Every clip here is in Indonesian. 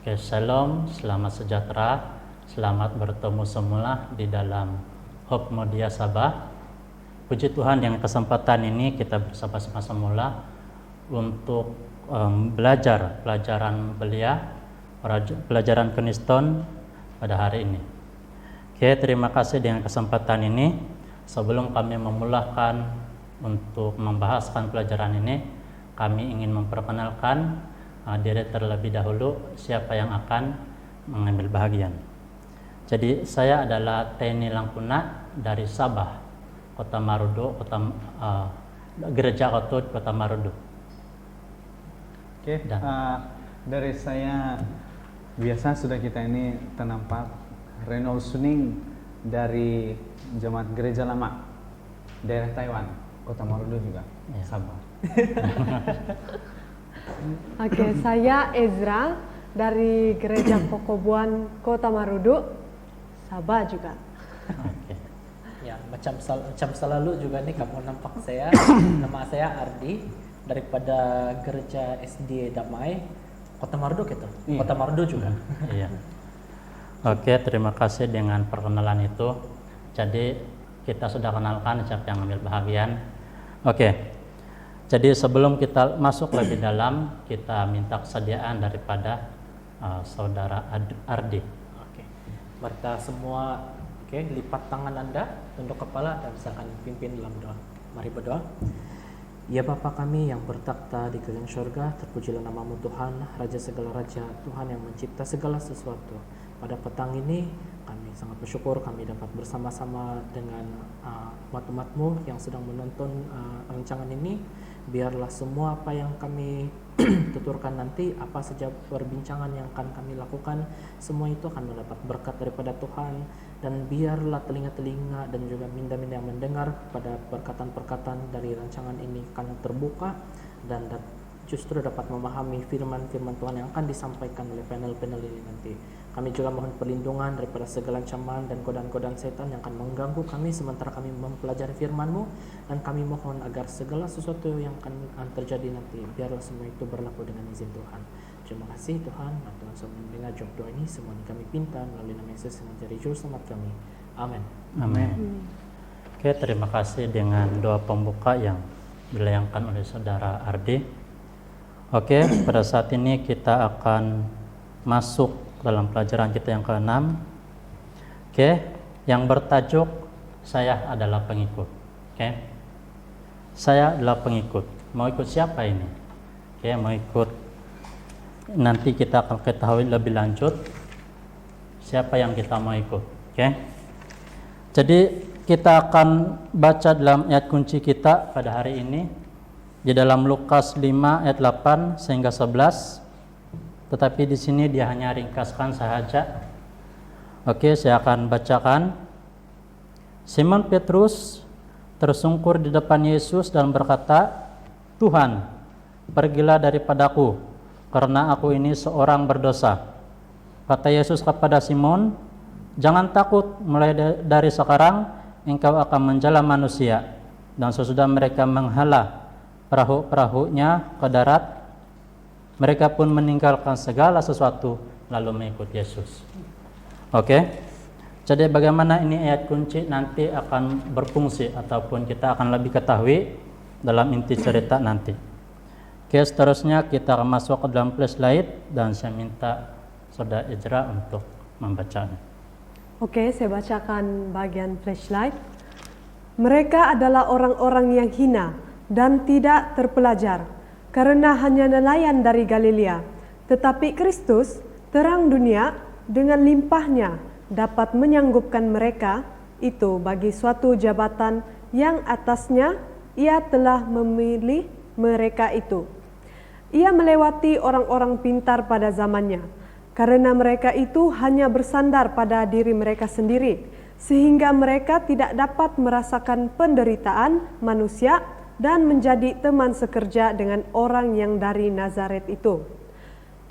Oke, shalom, selamat sejahtera, selamat bertemu semula di dalam Hope Media Sabah. Puji Tuhan, yang kesempatan ini kita bersama-sama semula untuk belajar pelajaran belia, pelajaran Keniston pada hari ini. Oke, terima kasih dengan kesempatan ini. Sebelum kami memulakan untuk membahaskan pelajaran ini, kami ingin memperkenalkan diri terlebih dahulu siapa yang akan mengambil bahagian. Jadi saya adalah Teni Langkuna dari Sabah, Kota Marudu, Gereja Ketut Kota Marudu. Oke, dari saya biasa sudah kita ini ternampak Renol Suning dari Jemaat Gereja Lama daerah Taiwan, Kota Marudu juga, Sabah. Oke, saya Ezra dari Gereja Kokobuan Kota Marudu, Sabah juga. Oke. Ya, macam selalu juga nih kamu nampak saya. Nama saya Ardi daripada Gereja SD Damai Kota Marudu gitu. Iya. Kota Marudu juga. Iya. Oke, terima kasih dengan perkenalan itu. Jadi kita sudah kenalkan siapa yang ambil bahagian. Oke. Jadi sebelum kita masuk lebih dalam, kita minta kesediaan daripada saudara Ardi. Oke. Mari kita semua lipat tangan Anda, tunduk kepala dan silakan pimpin dalam doa. Mari berdoa. Ya Bapa kami yang bertakhta di kerajaan surga, terpujilah namamu Tuhan, Raja segala raja, Tuhan yang mencipta segala sesuatu. Pada petang ini kami sangat bersyukur kami dapat bersama-sama dengan umat-umatmu yang sedang menonton rancangan ini. Biarlah semua apa yang kami tuturkan nanti, apa saja perbincangan yang akan kami lakukan, semua itu akan mendapat berkat daripada Tuhan. Dan biarlah telinga-telinga dan juga minda-minda yang mendengar pada perkataan-perkataan dari rancangan ini akan terbuka dan justru dapat memahami firman-firman Tuhan yang akan disampaikan oleh panel-panel ini nanti. Kami juga mohon perlindungan daripada segala ancaman dan godaan-godaan setan yang akan mengganggu kami sementara kami mempelajari firman-Mu, dan kami mohon agar segala sesuatu yang akan terjadi nanti biarlah semua itu berlaku dengan izin Tuhan. Terima kasih Tuhan, Tuhan sudah mendengar jawab doa ini, semua ini kami pinta melalui nama Yesus yang menjadi juru selamat kami. Amin. Amin. Oke, terima kasih dengan doa pembuka yang dilayangkan oleh saudara Ardi. Oke, pada saat ini kita akan masuk dalam pelajaran kita yang ke-6. Oke, yang bertajuk saya adalah pengikut. Oke. Saya adalah pengikut. Mau ikut siapa ini? Oke, mau ikut, nanti kita akan ketahui lebih lanjut siapa yang kita mau ikut. Oke. Jadi kita akan baca dalam ayat kunci kita pada hari ini di dalam Lukas 5 ayat 8 sehingga 11. Tetapi di sini dia hanya ringkaskan saja. Oke, saya akan bacakan. Simon Petrus tersungkur di depan Yesus dan berkata, "Tuhan, pergilah daripadaku, karena aku ini seorang berdosa." Kata Yesus kepada Simon, "Jangan takut, mulai dari sekarang engkau akan menjala manusia." Dan sesudah mereka menghala perahu-perahunya ke darat, mereka pun meninggalkan segala sesuatu lalu mengikut Yesus. Oke. Jadi bagaimana ini ayat kunci nanti akan berfungsi ataupun kita akan lebih ketahui dalam inti cerita nanti. Oke, seterusnya kita akan masuk ke dalam flashlight dan saya minta saudara Ezra untuk membacanya. Oke, saya bacakan bagian flashlight. Mereka adalah orang-orang yang hina dan tidak terpelajar, karena hanya nelayan dari Galilea. Tetapi Kristus, terang dunia, dengan limpahnya dapat menyanggupkan mereka itu bagi suatu jabatan yang atasnya ia telah memilih mereka itu. Ia melewati orang-orang pintar pada zamannya, karena mereka itu hanya bersandar pada diri mereka sendiri, sehingga mereka tidak dapat merasakan penderitaan manusia dan menjadi teman sekerja dengan orang yang dari Nazaret itu.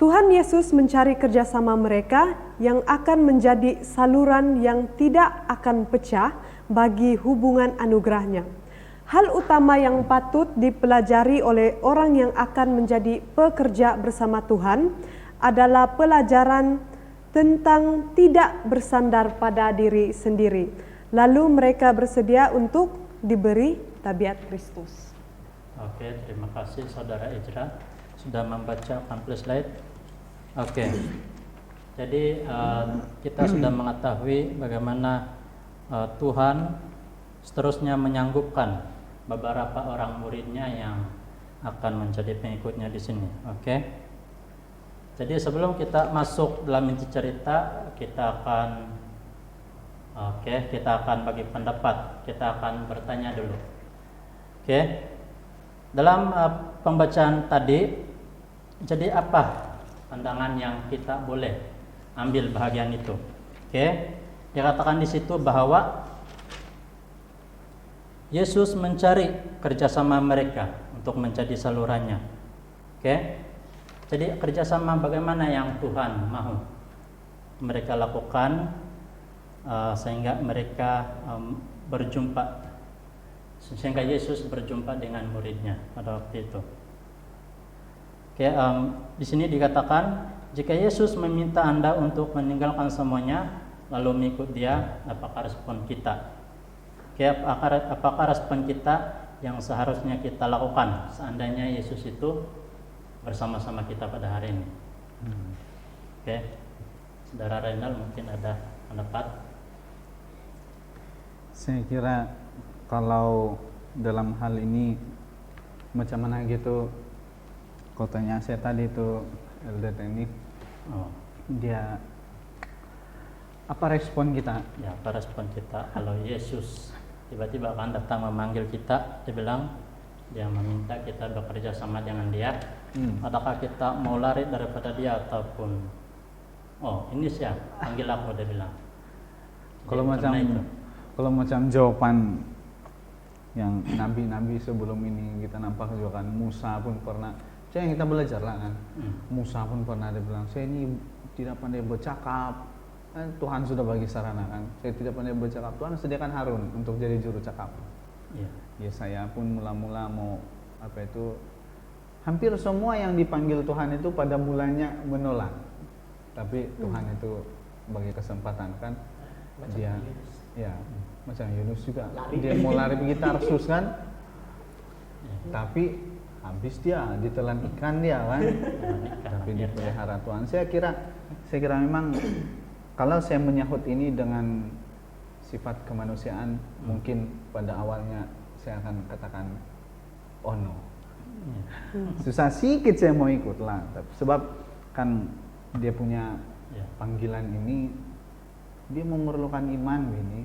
Tuhan Yesus mencari kerjasama mereka yang akan menjadi saluran yang tidak akan pecah bagi hubungan anugerahnya. Hal utama yang patut dipelajari oleh orang yang akan menjadi pekerja bersama Tuhan adalah pelajaran tentang tidak bersandar pada diri sendiri. Lalu mereka bersedia untuk diberi tabiat Kristus. Oke, terima kasih Saudara Ijra sudah membacakan slide. Oke, jadi kita sudah mengetahui bagaimana Tuhan seterusnya menyanggupkan beberapa orang muridnya yang akan menjadi pengikutnya di sini. Oke, jadi sebelum kita masuk dalam inti cerita, kita akan bagi pendapat, kita akan bertanya dulu. Oke, dalam pembacaan tadi, jadi apa pandangan yang kita boleh ambil bahagian itu? Oke, dikatakan di situ bahwa Yesus mencari kerjasama mereka untuk menjadi salurannya. Oke, jadi kerjasama bagaimana yang Tuhan mau mereka lakukan sehingga mereka sehingga Yesus berjumpa dengan muridnya pada waktu itu. Oke, di sini dikatakan jika Yesus meminta Anda untuk meninggalkan semuanya lalu mengikut Dia, apakah respon kita? Oke, apakah respon kita yang seharusnya kita lakukan seandainya Yesus itu bersama-sama kita pada hari ini? Oke, Saudara Renal mungkin ada pendapat? Saya kira kalau dalam hal ini macam mana gitu, kotanya saya tadi itu Elder ini, dia apa respon kita? Ya, apa respon kita kalau Yesus tiba-tiba akan datang memanggil kita, dia bilang dia meminta kita bekerja sama dengan Dia. Apakah kita mau lari daripada Dia ataupun ini siapa? Panggil aku, dia bilang. Kalau macam jawaban yang nabi-nabi sebelum ini kita nampak juga kan, Musa pun pernah, yang kita belajar lah kan, Musa pun pernah dia bilang, saya ini tidak pandai bercakap, Tuhan sudah bagi sarana kan, saya tidak pandai bercakap, Tuhan sediakan Harun untuk jadi juru cakap. Ya saya pun mula-mula mau hampir semua yang dipanggil Tuhan itu pada mulanya menolak, tapi Tuhan itu bagi kesempatan kan, Macam dia Yunus. ya macam Yunus juga, dia mau lari pergi Tarsus kan, tapi habis dia ditelan ikan dia kan, tapi dipelihara Tuhan. Saya kira memang kalau saya menyahut ini dengan sifat kemanusiaan, mungkin pada awalnya saya akan katakan no, susah sedikit saya mau ikut lah, sebab kan dia punya panggilan ini, dia memerlukan iman ini,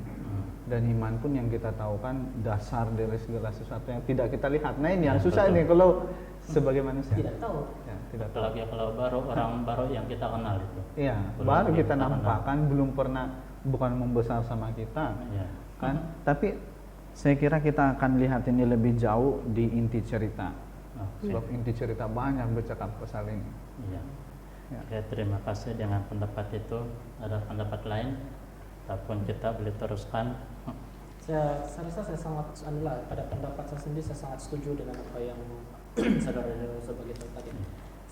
dan iman pun yang kita tahu kan dasar dari segala sesuatu yang tidak kita lihat. Nah ini yang susah ini kalau sebagai manusia. Tidak tahu. Ya, tidak tahu. Apalagi kalau orang baru yang kita kenal itu. Iya, baru kita nampak kan, belum pernah, bukan membesar sama kita, kan? Tapi saya kira kita akan lihat ini lebih jauh di inti cerita, sebab inti cerita banyak bercakap pasal ini. Iya. Ya. Oke, terima kasih dengan pendapat itu. Ada pendapat lain? Ataupun kita boleh teruskan? Saya rasa saya sangat pada pendapat saya sendiri, saya sangat setuju dengan apa yang saudara sebagai tadi.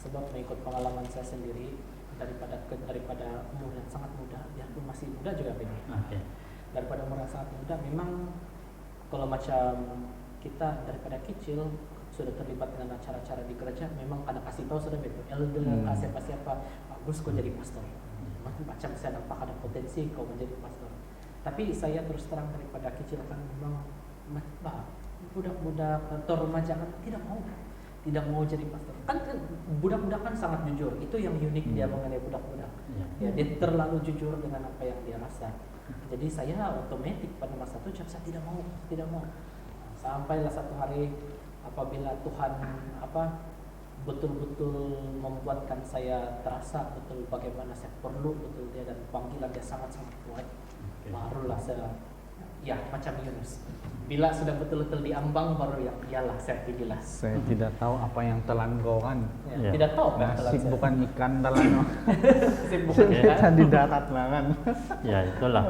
Sebab mengikut pengalaman saya sendiri, daripada umur yang sangat muda, biarpun masih muda juga begini. Daripada umur yang sangat muda, memang kalau macam kita daripada kecil sudah terlibat dengan acara-acara di gereja, memang kadang kasih tahu sudah begitu, elder siapa bagus kau jadi pastor, macam saya nampak ada potensi kau menjadi pastor. Tapi saya terus terang daripada kecil kan memang budak-budak atau remaja kan tidak mau jadi pastor. Kan budak-budak kan sangat jujur, itu yang unik dia mengenai budak-budak. Ya, dia terlalu jujur dengan apa yang dia rasa. Jadi saya otomatis pada masa itu saya tidak mau. Sampailah satu hari apabila Tuhan betul-betul membuatkan saya terasa betul bagaimana saya perlu betul dia, dan panggilan dia sangat-sangat kuat, barulah saya macam Yunus, bila sudah betul-betul diambang baru iyalah saya pergilah. Saya tidak tahu apa yang telan kau kan, tidak tahu apa nasib bukan ikan telan bukan di darat lah kan. Ya itulah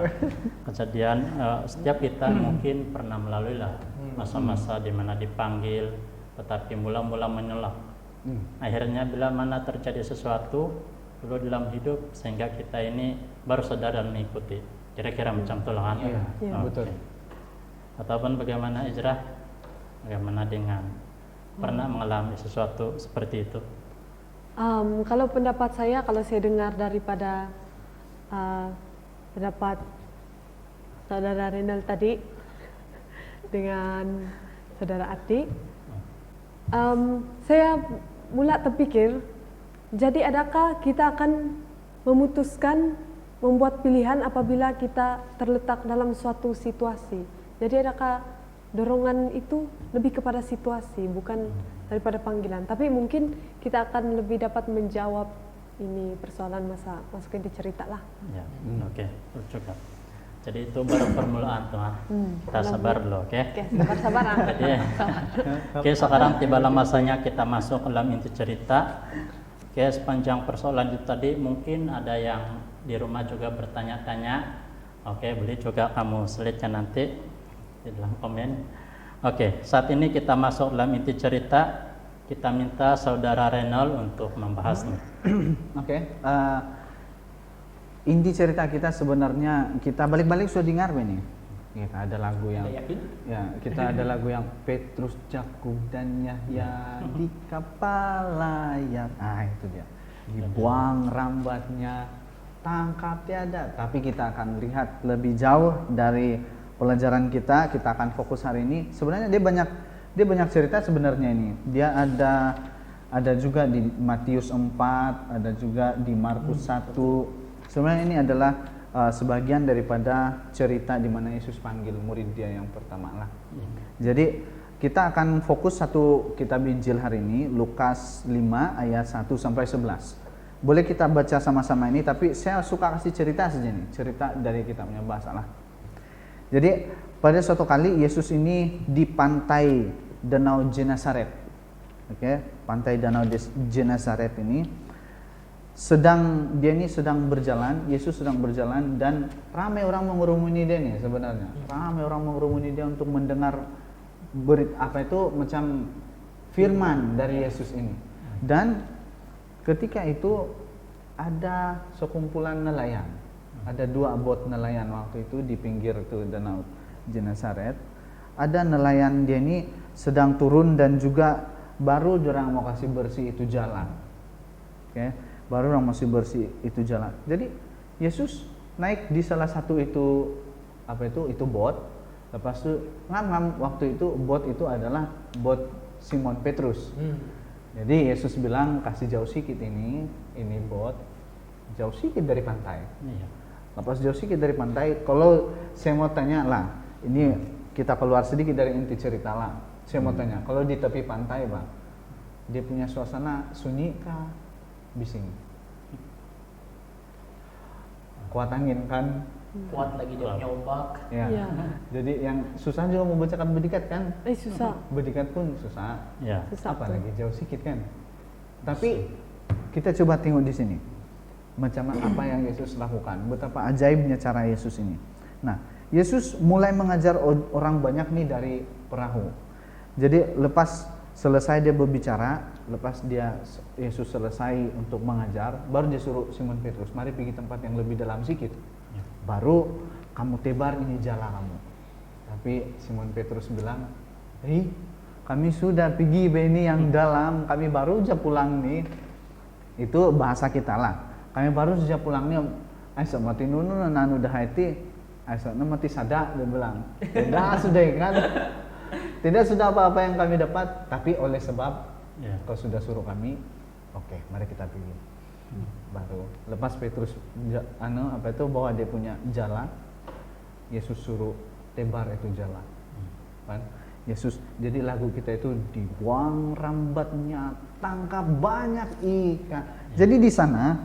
kejadian. Setiap kita mungkin pernah melalui lah masa-masa di mana dipanggil tetapi mula-mula menolak. Akhirnya bila mana terjadi sesuatu dulu dalam hidup sehingga kita ini baru sadar dan mengikuti. Kira-kira macam itu lah kan? Iya, Iya. Oke. betul. Ataupun bagaimana Ijrah? Bagaimana dengan pernah mengalami sesuatu seperti itu? Kalau pendapat saya, kalau saya dengar daripada pendapat saudara Renal tadi dengan saudara Ati, saya mula terpikir, jadi adakah kita akan memutuskan membuat pilihan apabila kita terletak dalam suatu situasi? Jadi adakah dorongan itu lebih kepada situasi, bukan daripada panggilan? Tapi mungkin kita akan lebih dapat menjawab ini persoalan masukin di cerita lah. Ya, oke, betul juga. Jadi itu baru permulaan teman. Kita sabar dulu, oke? Oke, sabar-sabar. Jadi, oke, sekarang tibalah masanya kita masuk ke dalam inti cerita. Oke, sepanjang persoalan itu tadi mungkin ada yang di rumah juga bertanya-tanya. Oke, boleh juga kamu seletnya nanti di dalam komen. Oke, saat ini kita masuk dalam inti cerita. Kita minta saudara Renal untuk membahasnya. Oke, inti cerita kita sebenarnya kita balik-balik sudah dengar ini. Kita ada lagu yang Anda yakin? ya, kita ada lagu yang Petrus, Yakub dan Yahya di kapal layar. Ah, itu dia. Dibuang rambatnya, tangkap tiada. Tapi kita akan lihat lebih jauh dari pelajaran kita. Kita akan fokus hari ini. Sebenarnya dia banyak cerita sebenarnya ini. Dia ada juga di Matius 4, ada juga di Markus 1. Sebenarnya ini adalah sebagian daripada cerita di mana Yesus panggil murid dia yang pertama lah. Jadi kita akan fokus satu kitab Injil hari ini, Lukas 5 ayat 1 sampai 11. Boleh kita baca sama-sama ini, tapi saya suka kasih cerita saja nih, cerita dari kitabnya bahasa lah. Jadi pada suatu kali Yesus ini di pantai Danau Genesaret. Oke, pantai Danau Genesaret ini sedang berjalan, Yesus sedang berjalan dan ramai orang mengurumuni dia nih sebenarnya. Ramai orang mengurumuni dia untuk mendengar macam firman dari Yesus ini. Dan ketika itu ada sekumpulan nelayan. Ada 2 bot nelayan waktu itu di pinggir itu Danau Genesaret. Ada nelayan dia ini sedang turun dan juga baru orang mau kasih bersih itu jalan. Oke. Baru orang masih bersih itu jalan. Jadi Yesus naik di salah satu itu bot. Lepas itu ngam waktu itu bot itu adalah bot Simon Petrus. Jadi Yesus bilang kasih jauh sedikit ini bot jauh sedikit dari pantai. Iya. Lepas jauh sedikit dari pantai. Kalau saya mau tanya lah, ini kita keluar sedikit dari inti cerita lah. Saya mau tanya, kalau di tepi pantai bang, dia punya suasana sunyi kah? Bising, kuat angin kan, Kuat lagi dia punya ombak. ya. Iya. Jadi yang susah juga membacakan bedikat kan, Susah. bedikat pun susah, Ya. Susah. apalagi jauh sedikit kan. Tapi kita coba tengok di sini, macam apa yang Yesus lakukan, betapa ajaibnya cara Yesus ini. Nah, Yesus mulai mengajar orang banyak nih dari perahu. Jadi lepas selesai dia berbicara, lepas Yesus selesai untuk mengajar, baru dia suruh Simon Petrus, mari pergi tempat yang lebih dalam sedikit. Baru kamu tebar ini jala kamu. Tapi Simon Petrus bilang, kami sudah pergi ini yang dalam, kami baru saja pulang nih. Itu bahasa kita lah. Kami baru saja pulang nih. Aisyah mati nunu nanu dah hati. Aisyah mati sadak dia bilang. Tidak sudah kan. Tidak sudah apa-apa yang kami dapat, tapi oleh sebab kau sudah suruh kami, oke, mari kita pergi. Baru lepas Petrus bawa dia punya jala, Yesus suruh tebar itu jala. Kan? Yesus, jadi lagu kita itu dibuang rambatnya, tangkap banyak ikan. Jadi di sana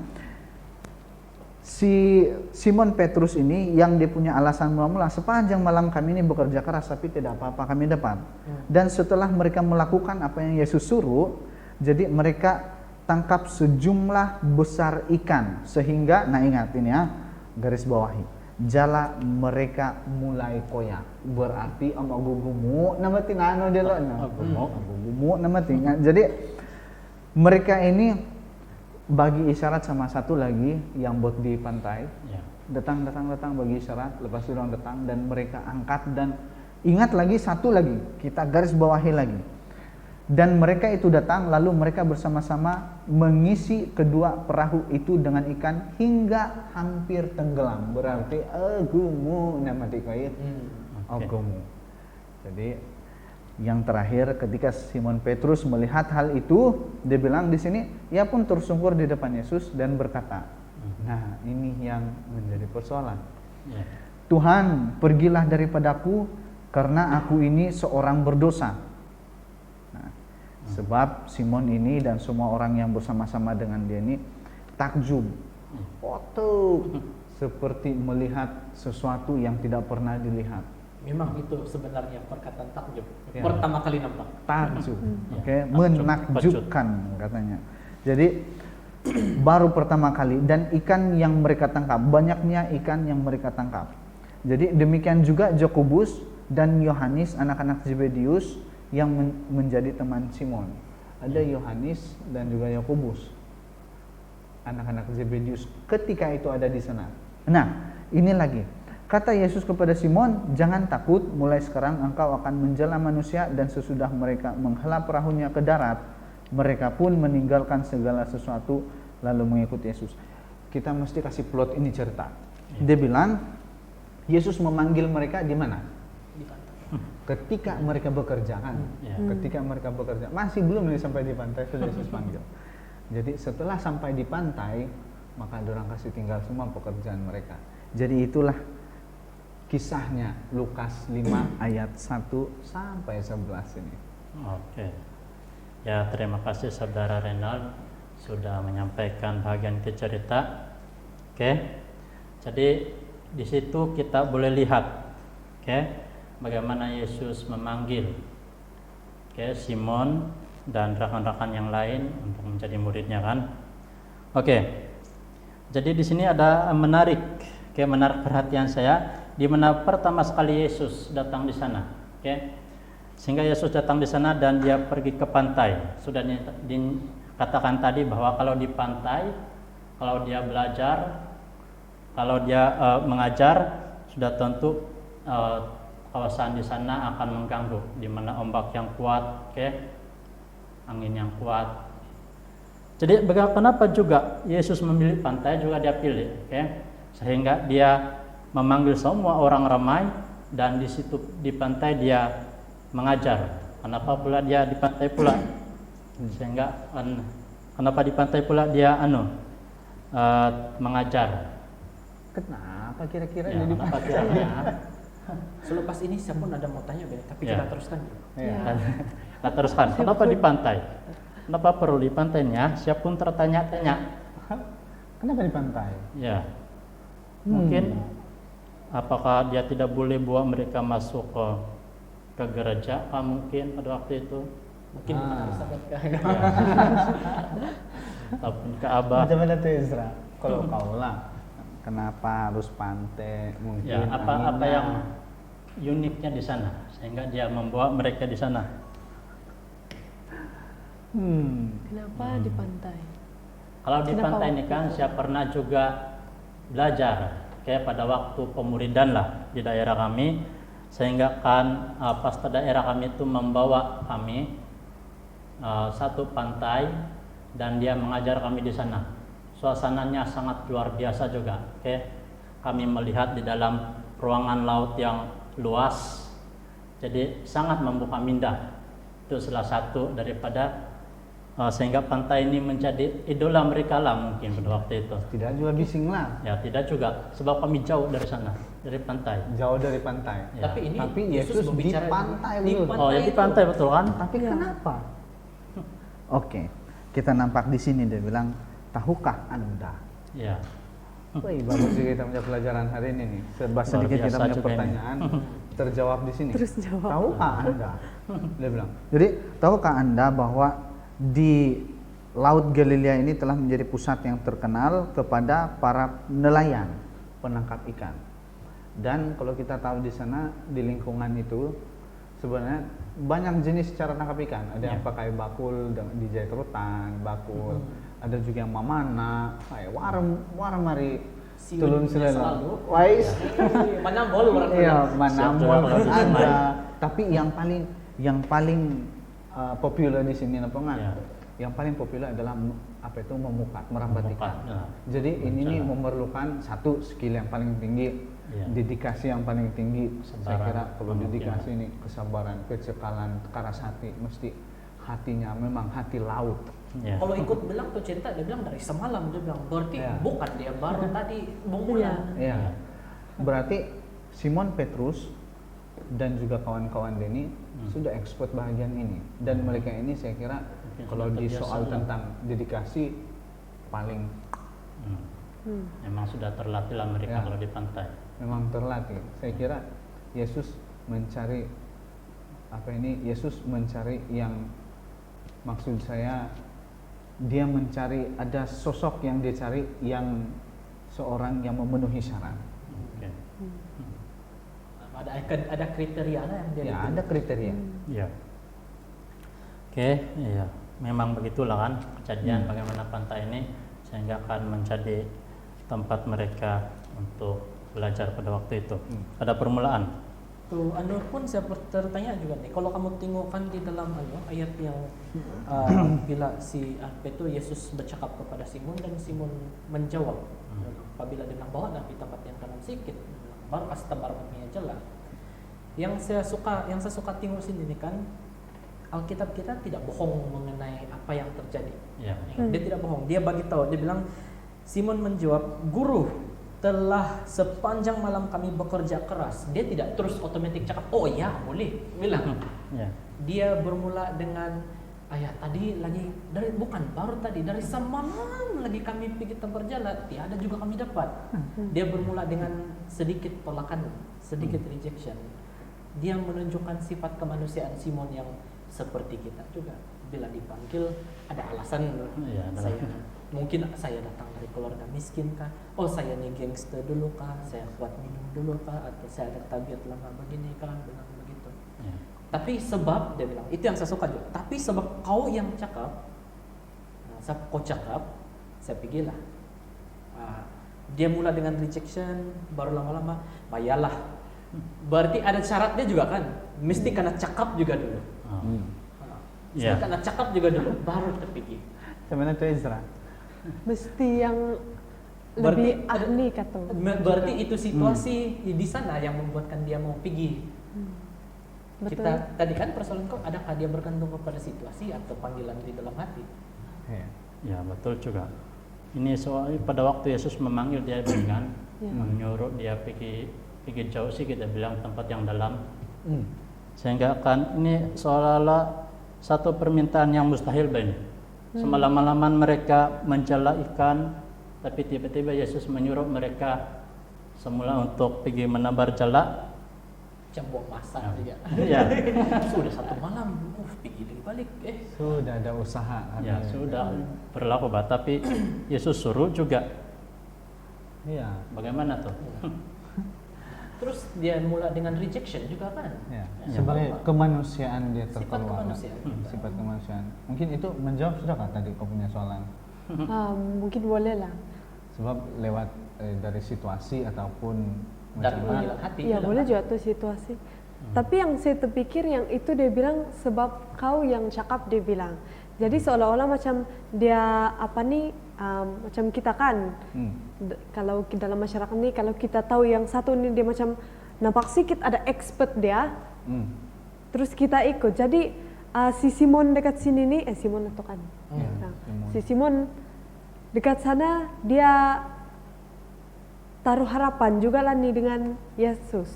si Simon Petrus ini yang dia punya alasan mula-mula, sepanjang malam kami ini bekerja keras tapi tidak apa-apa kami dapat. Dan setelah mereka melakukan apa yang Yesus suruh, jadi mereka tangkap sejumlah besar ikan sehingga, nah ingat ini ya, garis bawahi, jala mereka mulai koyak. Berarti ama gugumu nama tinano dia lo, gugumu nama tingan. Jadi mereka ini bagi isyarat sama satu lagi yang buat di pantai. Ya. Datang bagi isyarat, lepas itu orang datang dan mereka angkat, dan ingat lagi satu lagi, kita garis bawahi lagi. Dan mereka itu datang, lalu mereka bersama-sama mengisi kedua perahu itu dengan ikan hingga hampir tenggelam. Berarti agumu nama dikait. Agumu. Jadi yang terakhir ketika Simon Petrus melihat hal itu, dia bilang di sini, ia pun tersungkur di depan Yesus dan berkata, nah ini yang menjadi persoalan. Ya. Tuhan, pergilah daripadaku karena aku ini seorang berdosa. Nah, sebab Simon ini dan semua orang yang bersama-sama dengan dia ini takjub, seperti melihat sesuatu yang tidak pernah dilihat. Memang itu sebenarnya perkataan takjub. Ya. Pertama kali nampak. Takjub, oke, Takjub, menakjubkan katanya. Jadi baru pertama kali, dan ikan yang mereka tangkap, banyaknya ikan yang mereka tangkap. Jadi demikian juga Jakobus dan Yohanes anak-anak Zebedius yang menjadi teman Simon. Ada Yohanes dan juga Yakobus, anak-anak Zebedius, ketika itu ada di sana. Nah, ini lagi. Kata Yesus kepada Simon, jangan takut, mulai sekarang engkau akan menjela manusia. Dan sesudah mereka menghela perahunya ke darat, mereka pun meninggalkan segala sesuatu lalu mengikut Yesus. Kita mesti kasih plot ini cerita. Dia bilang, Yesus memanggil mereka di mana? Di pantai. Ketika mereka bekerja kan? Ya. Ketika mereka bekerja, masih belum nih sampai di pantai, sudah Yesus panggil. Jadi setelah sampai di pantai, maka orang kasih tinggal semua pekerjaan mereka. Jadi itulah kisahnya Lukas 5 ayat 1 sampai 11 ini. Oke. Ya, terima kasih Saudara Renald sudah menyampaikan bagian itu cerita. Oke. Jadi di situ kita boleh lihat, oke, bagaimana Yesus memanggil, oke, Simon dan rekan-rekan yang lain untuk menjadi muridnya kan. Oke. Jadi di sini ada menarik perhatian saya, di mana pertama sekali Yesus datang di sana, oke. Sehingga Yesus datang di sana dan dia pergi ke pantai. Sudah dikatakan tadi bahwa kalau di pantai, kalau dia belajar, kalau dia mengajar, sudah tentu kawasan di sana akan mengganggu, di mana ombak yang kuat, oke, angin yang kuat. Jadi kenapa juga Yesus memilih pantai juga dia pilih, oke? Sehingga dia memanggil semua orang ramai, dan di situ di pantai dia mengajar. Kenapa pula dia di pantai pula? Sehingga kenapa di pantai pula dia mengajar? Kenapa kira-kira Ya, jadi kenapa pantai? kira-kira? Selepas ini saya pun ada mau tanya, Ben, tapi Ya. kita teruskan dulu. Ya. Nah, teruskan. Kenapa di pantai? Kenapa perlu di pantainya? Siapa pun tertanya-tanya. Kenapa di pantai? Ya, mungkin apakah dia tidak boleh bawa mereka masuk ke gereja? Mungkin pada waktu itu, Mungkin menarik sahabat ya. Ataupun ke Abah. Macam mana tuh Ezra? Kalau kau lah, kenapa harus pantai? Mungkin Ya, apa anginnya. yang uniknya di sana sehingga dia membawa mereka di sana? Kenapa di pantai? Kalau di Kenapa pantai ini waktu kan itu? saya pernah juga belajar kayak pada waktu pemuridan lah di daerah kami, sehingga kan pastor daerah kami itu membawa kami satu pantai dan dia mengajar kami di sana. Suasananya sangat luar biasa juga. Oke, kami melihat di dalam ruangan laut yang luas, jadi sangat membuka minda. Itu salah satu daripada sehingga pantai ini menjadi idola mereka lah mungkin pada waktu itu. Tidak juga bising lah, Ya tidak juga, sebab kami jauh dari sana, dari pantai. jauh dari pantai. Ya. Tapi ini Yesus di berbicara pantai, di Bro. pantai Oh ya di itu. pantai betul kan? Tapi Ya. kenapa? Oke, kita nampak di sini dia bilang, tahukah Anda? Ya. Wih, bagus juga kita punya pelajaran hari ini nih. Serba sedikit kita biasa punya juga ini. pertanyaan terjawab di sini. Terus jawab. Tahukah Anda? Dia bilang. Jadi, tahukah Anda bahwa di Laut Galilea ini telah menjadi pusat yang terkenal kepada para nelayan penangkap ikan. Dan kalau kita tahu di sana, di lingkungan itu sebenarnya banyak jenis cara tangkap ikan. Ada yang Ya. pakai bakul dijahit rotan, bakul. ada juga yang mamana, kayak warm mari Siun tulun selalu. selalu. Wais. Mana boleh orang Iya, bilang. manambol Siap, siap. ada. Tapi yang paling populer di sini apa enggak? Ya. Yang paling populer adalah apa itu memukat, merambat Memukat, ikan. ya. Jadi ini nih Mencela. memerlukan satu skill yang paling tinggi, Ya. dedikasi yang paling tinggi. Saya Kesabaran. kira kalau Ya. dedikasi ini kesabaran, kecekalan, keras hati, mesti hatinya memang hati laut. Ya. Kalau ikut bilang tuh cerita, dia bilang dari semalam, dia bilang berarti Ya. bukan dia baru tadi bungulan. Ya. Berarti Simon Petrus dan juga kawan-kawan Denny sudah ekspor bagian ini, dan mereka ini saya kira Mungkin kalau sudah di terbiasa soal lah. tentang dedikasi paling Memang sudah terlatih lah mereka Ya. kalau di pantai. memang terlatih. Saya kira Yesus mencari Yesus mencari yang, maksud saya dia mencari, ada sosok yang dia cari, yang seorang yang memenuhi syarat. Oke. Ada kriteria lah yang dia Ya, bikin. ada kriteria. Ya. Oke, iya. Memang begitulah kan kejadian bagaimana pantai ini sehingga akan menjadi tempat mereka untuk belajar pada waktu itu. Ada permulaan. Tuh, anu pun saya tertanya juga nih. Kalau kamu tengok kan di dalam ayat yang bila si apa itu Yesus bercakap kepada Simon dan Simon menjawab. Apabila dia bilang bawa di tempat yang kanan sedikit, baru kasih tebar matanya jelas. Yang saya suka tengok sini nih kan, Alkitab kita tidak bohong mengenai apa yang terjadi. Ya. Dia tidak bohong. Dia bagi tahu. Dia bilang, Simon menjawab, Guru, telah sepanjang malam kami bekerja keras. Dia tidak terus otomatis cakap, oh ya boleh. Bilang. Ya. Dia bermula dengan ayat tadi lagi baru tadi dari semalam lagi kami pergi berjalan, tiada juga kami dapat. Dia bermula dengan sedikit tolakan, sedikit rejection. Dia menunjukkan sifat kemanusiaan Simon yang seperti kita juga. Bila dipanggil ada alasan. Iya, ada Mungkin saya datang dari keluarga miskin kah? Oh saya nih gangster dulu kah? Saya kuat minum dulu kah? Atau saya ada tabiat lama begini kah? Bilang begitu. Ya. Tapi sebab dia bilang itu yang saya suka juga. Tapi sebab kau yang cakap, kau cakap, saya pergilah. Dia mula dengan rejection, baru lama-lama, bayalah. Berarti ada syaratnya juga kan? Mesti karena cakap juga dulu. Ya. Karena cakap juga dulu, baru terpikir. Sebenarnya itu Ezra. Mesti yang Berarti lebih ada- ahli kata. Berarti itu situasi di sana yang membuatkan dia mau pergi. Betul. Kita tadi kan persoalan kau, adakah dia bergantung kepada situasi atau panggilan di dalam hati? Ya. Ya, betul juga. Ini soal pada waktu Yesus memanggil dia dengan menyuruh dia pergi jauh sih, kita bilang tempat yang dalam. Sehingga akan ini seolah-olah satu permintaan yang mustahil Ben. Semalam-malaman mereka mencela ikan, tapi tiba-tiba Yesus menyuruh mereka semula untuk pergi menabar jala. Macam buang masa saja. Ya, Sudah satu malam, pergi lagi balik. Sudah ada usaha. ya sudah berlaku, Pak. Tapi Yesus suruh juga. Iya. Bagaimana tuh? Terus dia mula dengan rejection juga kan? Ya. Ya. Sebagai kemanusiaan dia Sifat terkeluar. kemanusiaan. Sifat kemanusiaan. Mungkin itu menjawab sudah kah tadi kau punya soalan? Mungkin boleh lah. Sebab lewat dari situasi ataupun Dari macam mana. panggilan hati. Ya dalam boleh hati. juga tuh situasi. Tapi yang saya terpikir yang itu dia bilang sebab kau yang cakap dia bilang. Jadi seolah-olah macam dia macam kita kan. Kalau dalam masyarakat ni kalau kita tahu yang satu ni dia macam nampak sikit ada expert dia. Terus kita ikut. Jadi si Simon dekat sini ni Simon atau kan. Nah, si Simon dekat sana dia taruh harapan juga lah nih dengan Yesus.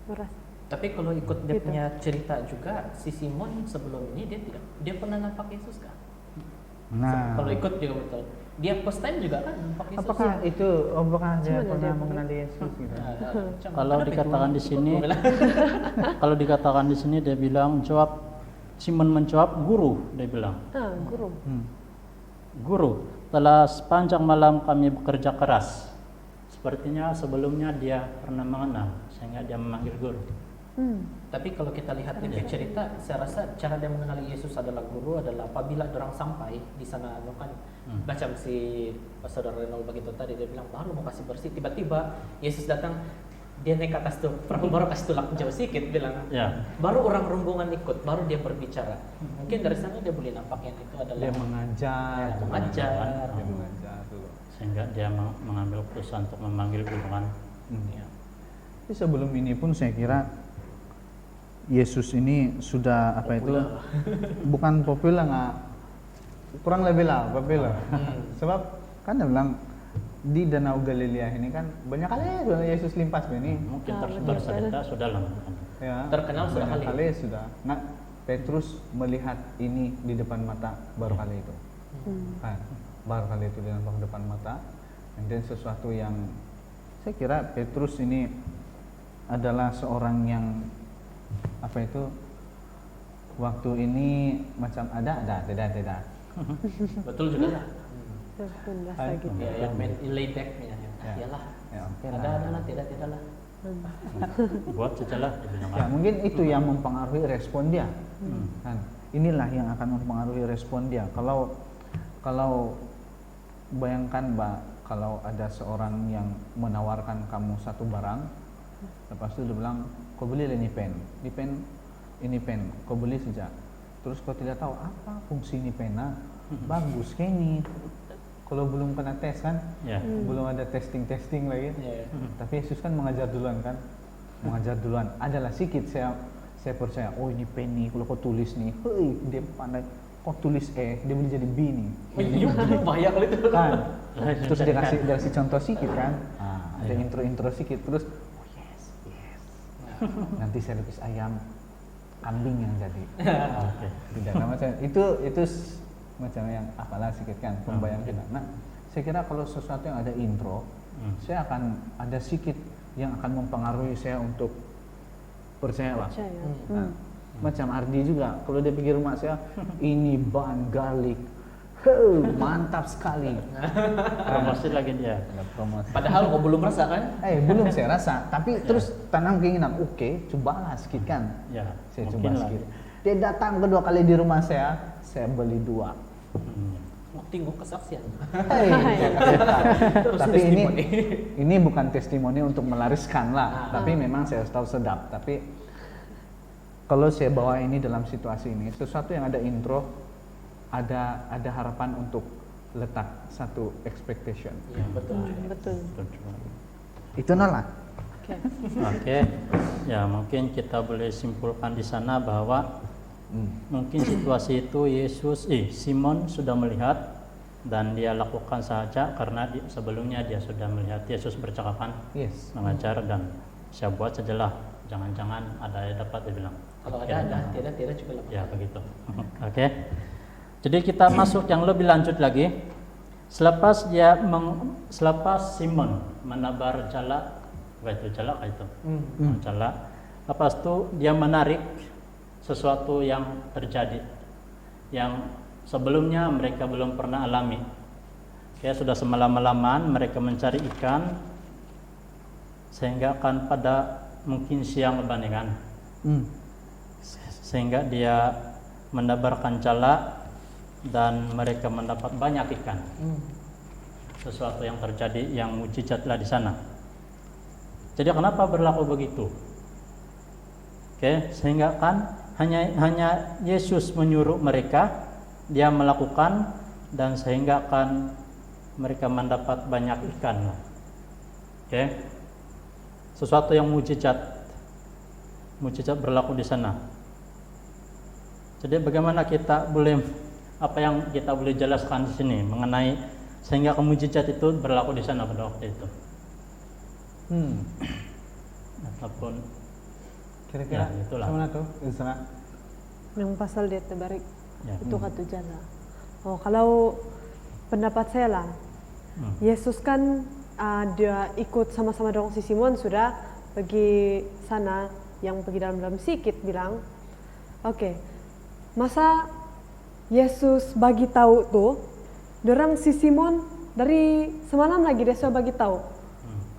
Merasa. Tapi kalau ikut dia Gitu. punya cerita juga, si Simon sebelum ini dia pernah nampak Yesus kah? Nah, Kalau ikut juga betul. Dia first time juga kan nampak Yesus. apakah dia Gimana pernah dia mengenali Yesus gitu? Macam, Kalau kenapa dikatakan itu? di sini, Ikut bilang. kalau dikatakan di sini dia bilang Simon menjawab, Guru, dia bilang. Guru. Guru, telah sepanjang malam kami bekerja keras. Sepertinya sebelumnya dia pernah mengenal, sehingga dia memanggil guru. Tapi kalau kita lihat ini cerita, saya rasa cara dia mengenali Yesus adalah guru adalah apabila orang sampai di sana, kan macam si saudara Renol begitu tadi, dia bilang baru mau kasih bersih, tiba-tiba Yesus datang, dia naik ke atas tuh perahu, baru kasih tulak jauh sedikit, bilang baru orang rombongan ikut, baru dia berbicara. Mungkin dari sana dia boleh nampak yang itu adalah Dia mengajar dulu. Sehingga dia mengambil keputusan untuk memanggil guru kan. Ya. Tapi sebelum ini pun saya kira Yesus ini sudah bukan populer, nggak, kurang lebih lah populer. Sebab kan dia bilang di Danau Galilea ini kan banyak kali Yesus limpas ini. Mungkin tersebar saja sudah lama. Ya, Terkenal sudah banyak kali. sudah. Nah, Petrus melihat ini di depan mata baru kali itu. Kan, baru kali itu nampak depan mata. Dan sesuatu yang saya kira Petrus ini adalah seorang yang waktu ini macam tidak. Betul juga lah. Gitu. Ya, yang lay back-nya. Iyalah. Ada lah, tidak lah. Buat sajalah dibilang. Ya, mungkin itu yang mempengaruhi respon dia. Kan, inilah yang akan mempengaruhi respon dia. Kalau bayangkan Mbak, kalau ada seorang yang menawarkan kamu satu barang, lepas itu dia bilang, kau beli ini pen, kau beli saja. Terus kau tidak tahu apa fungsi ini pena, bagus kayak ini. Kalau belum pernah tes kan, belum ada testing lagi. Tapi Yesus kan mengajar duluan kan, Adalah sedikit saya percaya. Oh ini pen nih, kalau kau tulis nih, dia pandai. Kau tulis dia boleh jadi B nih. Bahaya kalau itu. Kan. Terus dia kasih contoh sedikit kan. Ada intro sedikit terus. Nanti saya lukis ayam, kambing yang jadi. Tidak, macam itu macam yang apalah sedikit kan pembayang kita. Nah, saya kira kalau sesuatu yang ada intro, saya akan ada sedikit yang akan mempengaruhi saya untuk percayalah. Nah, macam Ardi juga, kalau dia pergi rumah saya, ini ban garlic, mantap sekali. Promosi lagi dia. Promosi. Padahal kau belum rasa kan? Belum saya rasa, tapi terus tanam keinginan, oke, cobalah sedikit kan. Ya, Saya coba sedikit. Dia datang kedua kali di rumah saya beli 2. Tengok kesaksian. Tapi ini bukan testimoni untuk melariskan lah, tapi memang saya tahu sedap. Tapi kalau saya bawa ini dalam situasi ini, sesuatu yang ada intro, ada harapan untuk letak satu expectation. Ya, betul. Itu lah. Oke. Ya, mungkin kita boleh simpulkan di sana bahwa mungkin situasi itu Simon sudah melihat dan dia lakukan saja karena sebelumnya dia sudah melihat Yesus bercakapan, mengajar, dan saya buat sajalah, jangan-jangan ada yang dapat dibilang. Kalau ada, tidak juga lepas. Ya begitu. Oke. Jadi kita masuk yang lebih lanjut lagi. Selepas Simon menabar jala, jala. Lepas itu dia menarik sesuatu yang terjadi, yang sebelumnya mereka belum pernah alami. Sudah semalam-malaman mereka mencari ikan, sehingga akan pada mungkin siang lebaran, sehingga dia menabarkan jala dan mereka mendapat banyak ikan. Sesuatu yang terjadi yang mujizatlah di sana. Jadi kenapa berlaku begitu? Sehingga kan hanya Yesus menyuruh mereka, dia melakukan, dan sehingga kan mereka mendapat banyak ikan. Sesuatu yang mujizat berlaku di sana. Jadi bagaimana kita boleh, apa yang kita boleh jelaskan di sini mengenai sehingga mujizat itu berlaku di sana pada waktu itu? Ataupun kira-kira itulah. Mana tuh? Yang pasal dia terbalik itu kata jala. Kalau pendapat saya lah, Yesus kan dia ikut sama-sama dengan si Simon, sudah pergi sana, yang pergi dalam sikit bilang, masa Yesus bagi tahu tuh, dorang si Simon dari semalam lagi dia sudah bagi tahu.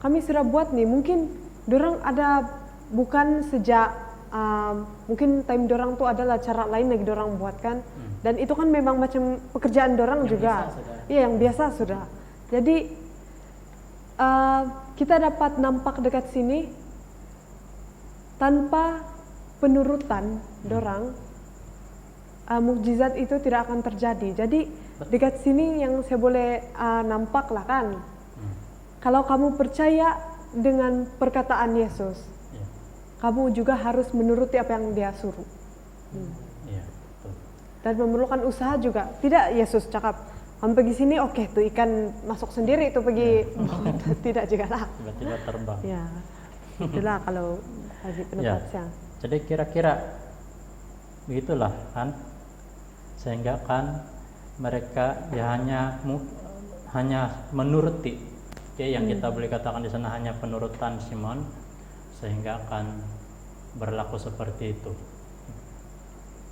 Kami sudah buat nih, mungkin dorang ada bukan sejak mungkin time dorang tuh adalah cara lain lagi dorang buat kan. Dan itu kan memang macam pekerjaan dorang Yang juga. biasa sudah. Iya, yang biasa sudah. Jadi kita dapat nampak dekat sini tanpa penurutan dorang, mukjizat itu tidak akan terjadi. Jadi dekat sini yang saya boleh nampak lah kan. Kalau kamu percaya dengan perkataan Yesus, Ya. kamu juga harus menuruti apa yang Dia suruh. Iya, betul. Dan memerlukan usaha juga. Tidak Yesus cakap, kamu pergi sini, oke, tuh ikan masuk sendiri, tuh pergi. Tidak juga lah. Tiba-tiba terbang. Ya, itulah kalau bagi Ya. pendapat saya. Jadi kira-kira begitulah kan, sehingga kan mereka ya hanya menuruti, oke, yang kita boleh katakan di sana hanya penurutan Simon, sehingga akan berlaku seperti itu.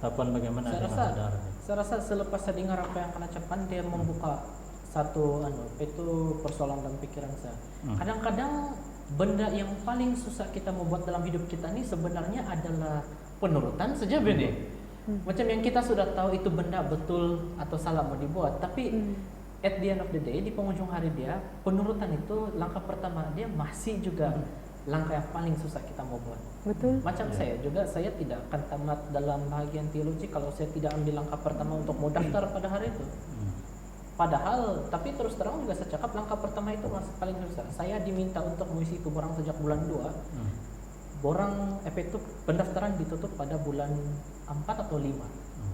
Ataupun bagaimana Saya dengan rasa, saudara? saya rasa selepas saya dengar apa yang akan ucapkan, dia membuka satu itu persoalan dalam pikiran saya. Kadang-kadang benda yang paling susah kita membuat dalam hidup kita ini sebenarnya adalah penurutan saja, Bene. Macam yang kita sudah tahu itu benda betul atau salah mau dibuat, tapi at the end of the day, di penghujung hari dia, penurutan itu langkah pertama dia masih juga langkah yang paling susah kita mau buat. Betul. Macam saya juga, saya tidak akan tamat dalam bahagian teologi kalau saya tidak ambil langkah pertama untuk mau daftar pada hari itu. Padahal, tapi terus terang juga saya cakap langkah pertama itu masih paling susah. Saya diminta untuk mengisi itu borang sejak bulan 2. Borang efektif pendaftaran ditutup pada bulan 4 atau 5.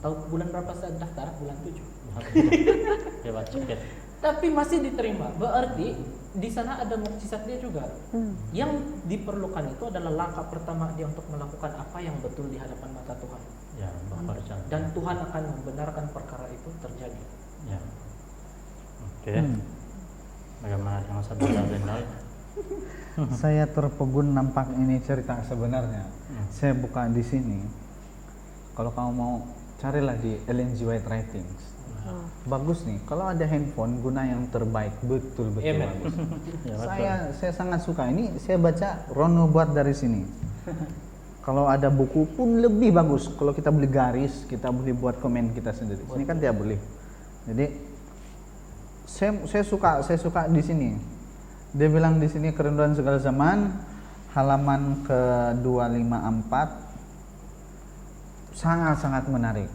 Tahu bulan berapa saya daftar? Bulan 7. Ya, ceket. Tapi masih diterima. Berarti di sana ada mukjizat dia juga. Yang diperlukan itu adalah langkah pertama dia untuk melakukan apa yang betul di hadapan mata Tuhan. Ya, bekerja. Dan Tuhan akan membenarkan perkara itu terjadi. Ya. Oke. Bagaimana dengan saudara Zainal? Saya terpegun nampak ini cerita sebenarnya. Saya buka di sini. Kalau kamu mau carilah di Ellen G. White Writings. Bagus nih. Kalau ada handphone guna yang terbaik, betul-betul Amen. bagus. Ya, betul. Saya sangat suka ini. Saya baca Rono buat dari sini. Kalau ada buku pun lebih bagus. Kalau kita beli garis, kita boleh buat komen kita sendiri. Ini kan tidak boleh. Jadi saya suka di sini. Dia bilang di sini kerinduan segala zaman, halaman ke 254, sangat-sangat menarik.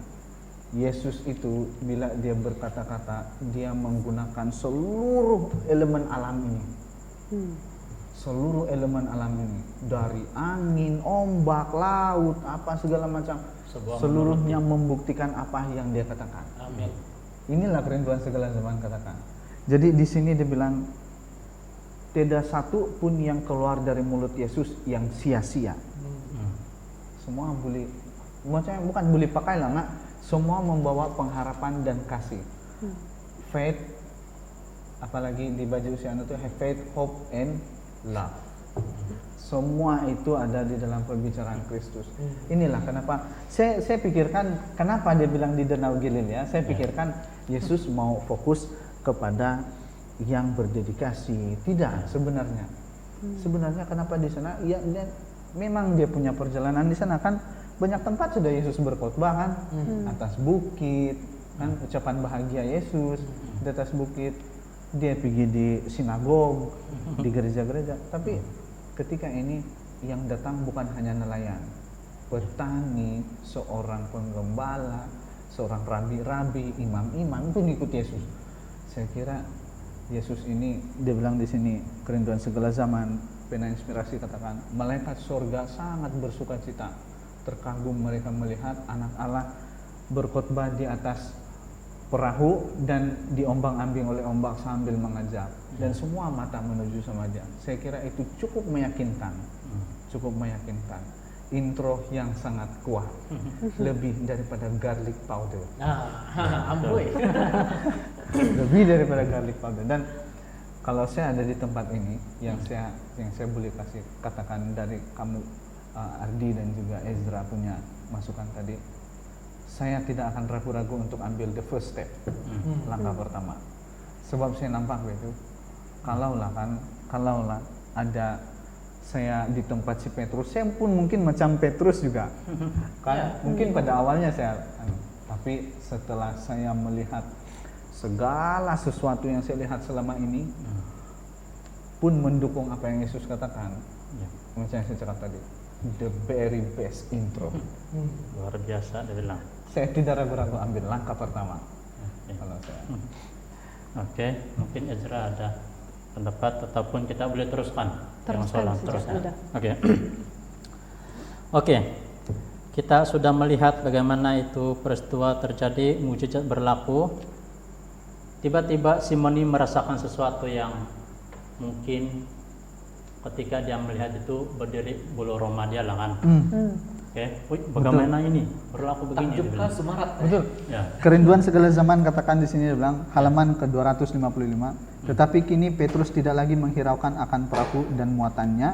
Yesus itu bila dia berkata-kata, dia menggunakan seluruh elemen alam ini. Seluruh elemen alam ini, dari angin, ombak, laut, apa segala macam, seluruhnya membuktikan apa yang dia katakan. Amin. Inilah kerinduan segala zaman katakan. Jadi di sini dia bilang tidak satu pun yang keluar dari mulut Yesus yang sia-sia. Semua boleh, maksudnya bukan boleh pakai lah, nggak? Semua membawa pengharapan dan kasih. Faith, apalagi di baju usia itu have faith, hope, and love. Semua itu ada di dalam perbicaraan Kristus. Inilah kenapa saya pikirkan kenapa dia bilang di Danau Galilea. Saya pikirkan Yesus mau fokus kepada yang berdedikasi. Tidak sebenarnya. Sebenarnya kenapa di sana? Ya, memang dia punya perjalanan di sana kan banyak tempat sudah Yesus berkhotbah kan, atas bukit kan, ucapan bahagia Yesus di atas bukit. Dia pergi di sinagog, di gereja-gereja. Tapi ketika ini yang datang bukan hanya nelayan, petani, seorang penggembala, seorang rabi-rabi, imam-imam pun ikut Yesus. Saya kira Yesus ini, dia bilang di sini kerinduan segala zaman, pena inspirasi katakan, malaikat surga sangat bersuka cita, terkagum mereka melihat anak Allah berkhotbah di atas perahu dan diombang-ambing oleh ombak sambil mengajak, dan semua mata menuju sama dia. Saya kira itu cukup meyakinkan, cukup meyakinkan. Intro yang sangat kuat, lebih daripada garlic powder. Amboi. Lebih daripada garlic powder. Dan kalau saya ada di tempat ini, yang saya boleh kasih katakan dari kamu Ardi dan juga Ezra punya masukan tadi, saya tidak akan ragu-ragu untuk ambil the first step, langkah pertama. Sebab saya nampak itu, kalaulah ada saya di tempat si Petrus, saya pun mungkin macam Petrus juga. Kan mungkin pada awalnya saya tapi setelah saya melihat segala sesuatu yang saya lihat selama ini pun mendukung apa yang Yesus katakan. Ya. Macam yang saya cakap tadi, the very best intro. Luar biasa dia bilang. Saya tidak ragu-ragu ambil langkah pertama. Oke. Kalau saya. Oke, mungkin Ezra ada pendapat ataupun kita boleh teruskan dengan Teruskan soalan saja, terusnya. sudah. Oke. Oke. Kita sudah melihat bagaimana itu peristiwa terjadi, mujizat berlaku. Tiba-tiba Simon ini merasakan sesuatu yang mungkin ketika dia melihat itu berdiri bulu roma dia lah kan. Oke, wih, bagaimana ini berlaku begini? dia Takjub bilang. sumarat. Betul. Ya. Kerinduan segala zaman katakan di sini dia bilang halaman ke-255. Tetapi kini Petrus tidak lagi menghiraukan akan perahu dan muatannya.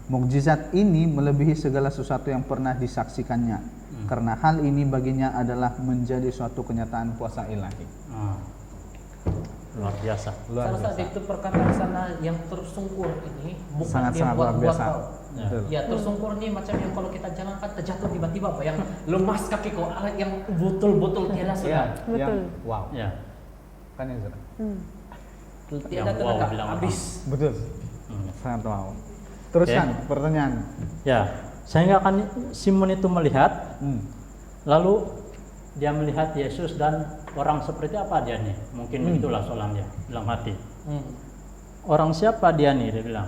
Mukjizat ini melebihi segala sesuatu yang pernah disaksikannya. Karena hal ini baginya adalah menjadi suatu kenyataan kuasa ilahi. Ah. Luar biasa. Luar Salah satu biasa. itu perkataan sana yang tersungkur ini bukan Sangat-sangat dia luar buat-buat biasa. tau. Ya. Betul. Ya tersungkur nih macam yang kalau kita jalan kan terjatuh tiba-tiba yang lemas kaki kok yang betul-betul tiada Ya, sudah. yang Betul. wow. Ya. Kan Ezra? Tiada Yang wow tenaga bilang habis. Betul. Hmm. Sangat wow. Teruskan pertanyaan. Ya, sehingga kan Simon itu melihat, lalu dia melihat Yesus dan orang seperti apa dia nih? Mungkin begitulah soalan dia dalam hati. Orang siapa dia nih? Dia bilang.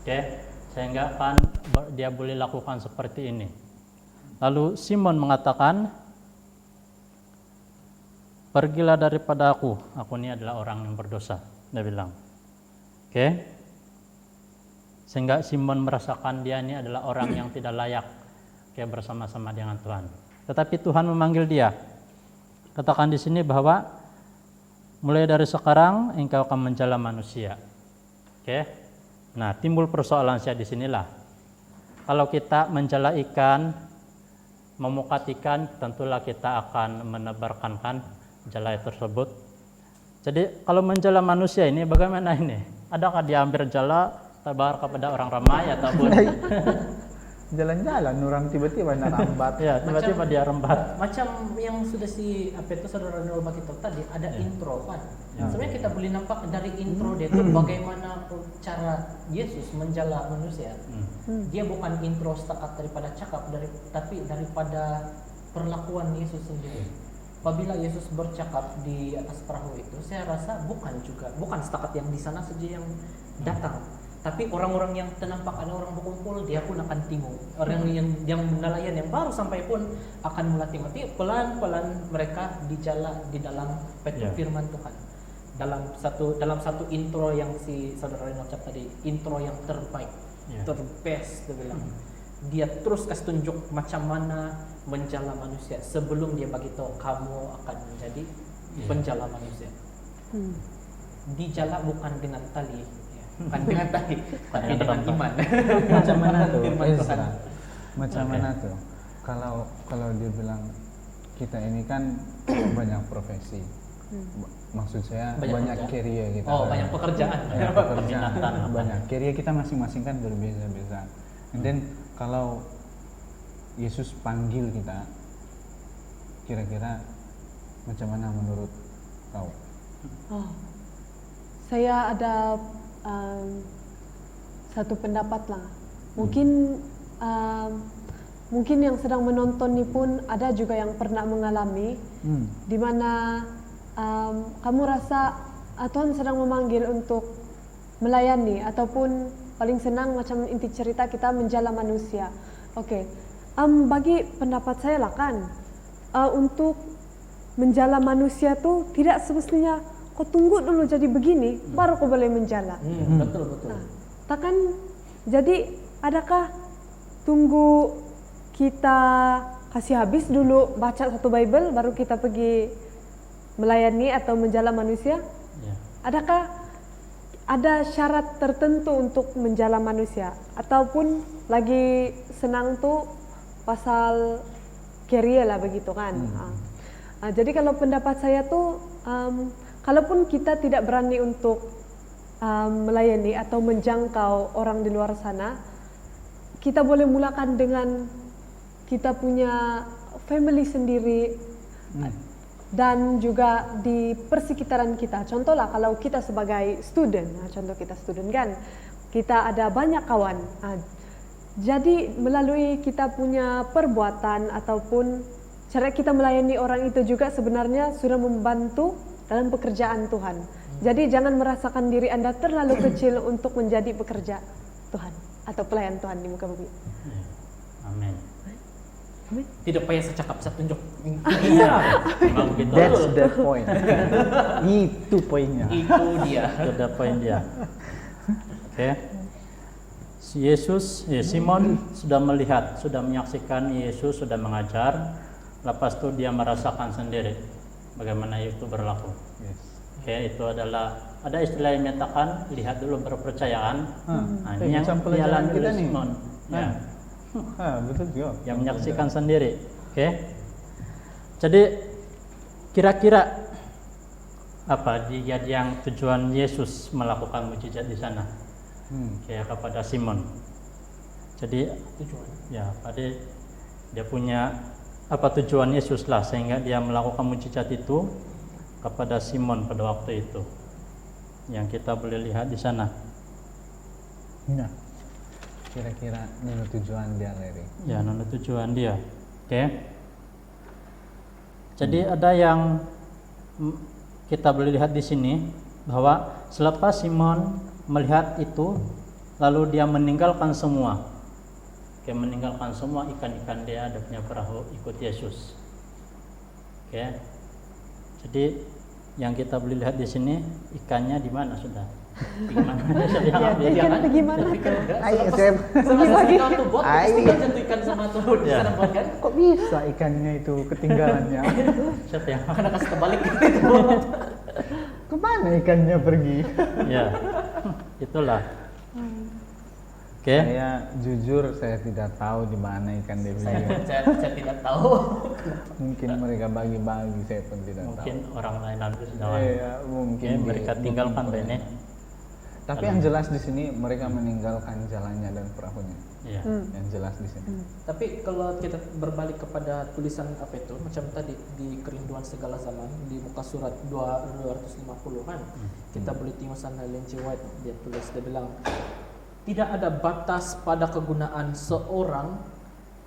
Oke, sehingga kan dia boleh lakukan seperti ini. Lalu Simon mengatakan, pergilah daripada aku ini adalah orang yang berdosa. Dia bilang. Oke. Sehingga Simon merasakan dia ini adalah orang yang tidak layak bersama-sama dengan Tuhan. Tetapi Tuhan memanggil dia. Katakan di sini bahwa mulai dari sekarang engkau akan menjala manusia. Oke. Nah, timbul persoalan saya di sinilah. Kalau kita menjala ikan, memukat ikan, tentulah kita akan menebarkan kan jala tersebut. Jadi kalau menjala manusia ini bagaimana ini? Adakah dia ambil jala terbar kepada orang ramai ataupun Jalan-jalan orang tiba-tiba narambat. ya tiba-tiba dia rembat. Macam yang sudah si apa itu saudara Nol Bakito tadi ada intro kan. Sebenarnya kita boleh nampak dari intro dia itu bagaimana cara Yesus menjala manusia. Dia bukan intro setakat daripada cakap tapi daripada perlakuan Yesus sendiri. Apabila Yesus bercakap di atas perahu itu, saya rasa bukan setakat yang di sana saja yang datang. Tapi orang-orang yang ternampak ada orang berkumpul, dia pun akan tengok. Orang yang nelayan yang baru sampai pun akan mulai tengok. Tapi pelan-pelan mereka dijala di dalam firman Tuhan. Dalam satu intro yang si saudara Reno ucap tadi, intro yang terbaik, terbest dia bilang. Dia terus kasih tunjuk macam mana menjala manusia sebelum dia bagi tahu kamu akan menjadi penjala manusia. Dijala bukan dengan tali, bukan dengan tali, tapi dengan iman. Macam mana tuh? Firman Tuhan. Ezra? Macam mana tuh? Kalau dia bilang kita ini kan banyak profesi. Maksud saya banyak kerja. career kita. Oh, banyak pekerjaan. Banyak pekerjaan, Peminatan. banyak career kita masing-masing kan berbeza-beza. And then kalau Yesus panggil kita, kira-kira macam mana menurut kau? Oh, saya ada satu pendapat lah. Mungkin yang sedang menonton ini pun ada juga yang pernah mengalami, di mana kamu rasa Tuhan sedang memanggil untuk melayani ataupun paling senang macam inti cerita kita menjala manusia. Oke. Bagi pendapat saya lah kan, untuk menjala manusia tuh tidak semestinya kau tunggu dulu jadi begini baru kau boleh menjala. Betul. Takkan jadi adakah tunggu kita kasih habis dulu baca satu Bible baru kita pergi melayani atau menjala manusia? Ya. Adakah ada syarat tertentu untuk menjala manusia ataupun lagi senang tuh pasal career lah begitu kan? Jadi kalau pendapat saya tuh kalaupun kita tidak berani untuk melayani atau menjangkau orang di luar sana, kita boleh mulakan dengan kita punya family sendiri dan juga di persekitaran kita. Contohlah kalau kita sebagai student, contoh kita student kan, kita ada banyak kawan. Jadi melalui kita punya perbuatan ataupun cara kita melayani orang itu juga sebenarnya sudah membantu dalam pekerjaan Tuhan. Jadi jangan merasakan diri Anda terlalu kecil untuk menjadi pekerja Tuhan atau pelayan Tuhan di muka bumi. Amin. Tidak payah secakap saya tunjuk. Memang begitu. That's the point. Itu poinnya. Itu dia. Itu poin dia. Oke. Si Yesus, Simon sudah melihat, sudah menyaksikan Yesus sudah mengajar. Lepas itu dia merasakan sendiri bagaimana itu berlaku. Yes. Oke, itu adalah ada istilah yang menyatakan lihat dulu berpercayaan. Nah, ini yang macam pelajaran dialami kita oleh nih. Simon. Ya. Betul juga. Yang menyaksikan sendiri. Oke. Jadi kira-kira apa yang tujuan Yesus melakukan mujizat di sana? Kepada Simon. Jadi Tujuan. ya, pada dia punya apa tujuan Yesus lah sehingga dia melakukan mujizat itu kepada Simon pada waktu itu. Yang kita boleh lihat di sana. Nah, kira-kira nunu tujuan dia Larry. Ya, nona tujuan dia. Oke. Jadi ada yang kita boleh lihat di sini bahwa selepas Simon melihat itu lalu dia meninggalkan semua. Oke, meninggalkan semua ikan-ikan dia ada punya perahu ikut Yesus. Oke. Jadi yang kita boleh lihat di sini ikannya di mana sudah? Di mana? Ikan itu gimana? Ayo, saya Lagi tuh bot, Ai. tinggal jatuhkan sama tuh di Ya. sana bot kan? kok bisa ikannya itu ketinggalannya? Siapa yang? Karena kasih terbalik gitu. Kemana ikannya pergi? Ya. Itulah. Oke. Saya jujur saya tidak tahu di mana ikan dia Saya pergi. saya tidak tahu. Mungkin mereka bagi-bagi, saya pun tidak Mungkin tahu. orang lain ambil Iya, sedangkan mungkin Oke, mereka tinggalkan ini. Tapi yang jelas di sini mereka meninggalkan jalannya dan perahunya. Iya. Yang jelas di sini. Tapi kalau kita berbalik kepada tulisan apa itu, macam tadi di kerinduan segala zaman di muka surat 250 kan, kita boleh tengok sana Ellen G. White dia tulis, dia bilang tidak ada batas pada kegunaan seorang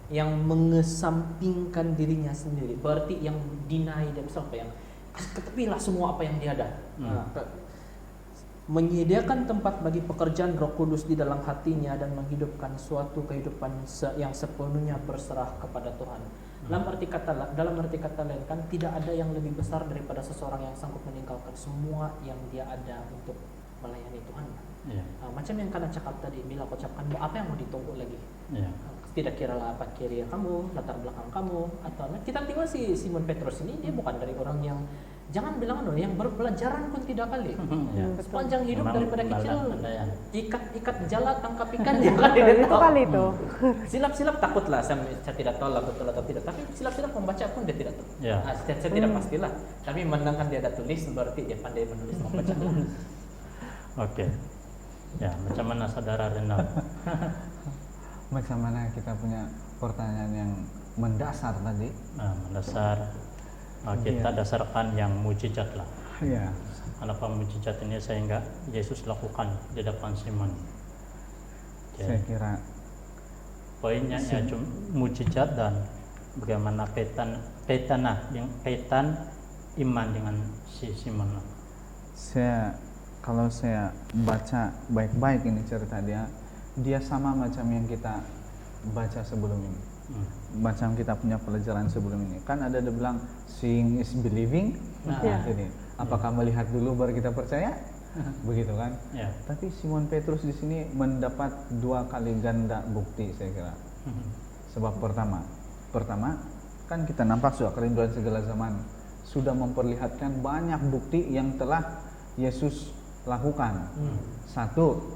yang mengesampingkan dirinya sendiri. Berarti yang deny dia misal apa yang ketepilah semua apa yang dia ada. Menyediakan tempat bagi pekerjaan Roh Kudus di dalam hatinya dan menghidupkan suatu kehidupan yang sepenuhnya berserah kepada Tuhan. Dalam arti kata lain kan tidak ada yang lebih besar daripada seseorang yang sanggup meninggalkan semua yang dia ada untuk melayani Tuhan. Iya. Macam yang Kana cakap tadi, bila kau ucapkan apa yang mau ditunggu lagi? Iya. Tidak kiralah apa career kamu, latar belakang kamu, atau kita tengok si Simon Petrus ini dia bukan dari orang yang jangan bilang yang berpelajaran pun tidak kali. Iya. Sepanjang hidup Memang daripada kecil penilaian. ikat jala tangkap ikan dia kan dia Itu tahu. kali itu. Silap-silap takutlah saya tidak tahu lah betul atau tidak, tapi silap-silap membaca pun dia tidak tahu. Ya. Saya tidak pastilah, tapi mendengarkan dia ada tulis berarti dia pandai menulis membaca. Oke. Ya, macam mana saudara Renal? Bagaimana kita punya pertanyaan yang mendasar tadi? Nah, mendasar kita dasarkan yang mujizat lah. Iya. Kenapa mujizat ini sehingga Yesus lakukan di depan Simon? Oke. Saya kira Poinnya ya cuma mujizat dan bagaimana kaitan iman dengan si Simon. kalau saya baca baik-baik ini cerita dia sama macam yang kita baca sebelum ini. Macam kita punya pelajaran sebelum ini. Kan ada dia bilang seeing is believing. Ya. Jadi, apakah melihat dulu baru kita percaya? Begitu kan? Ya. Tapi Simon Petrus di sini mendapat 2 kali ganda bukti saya kira. Sebab pertama kan kita nampak sudah kerinduan segala zaman sudah memperlihatkan banyak bukti yang telah Yesus lakukan. Satu,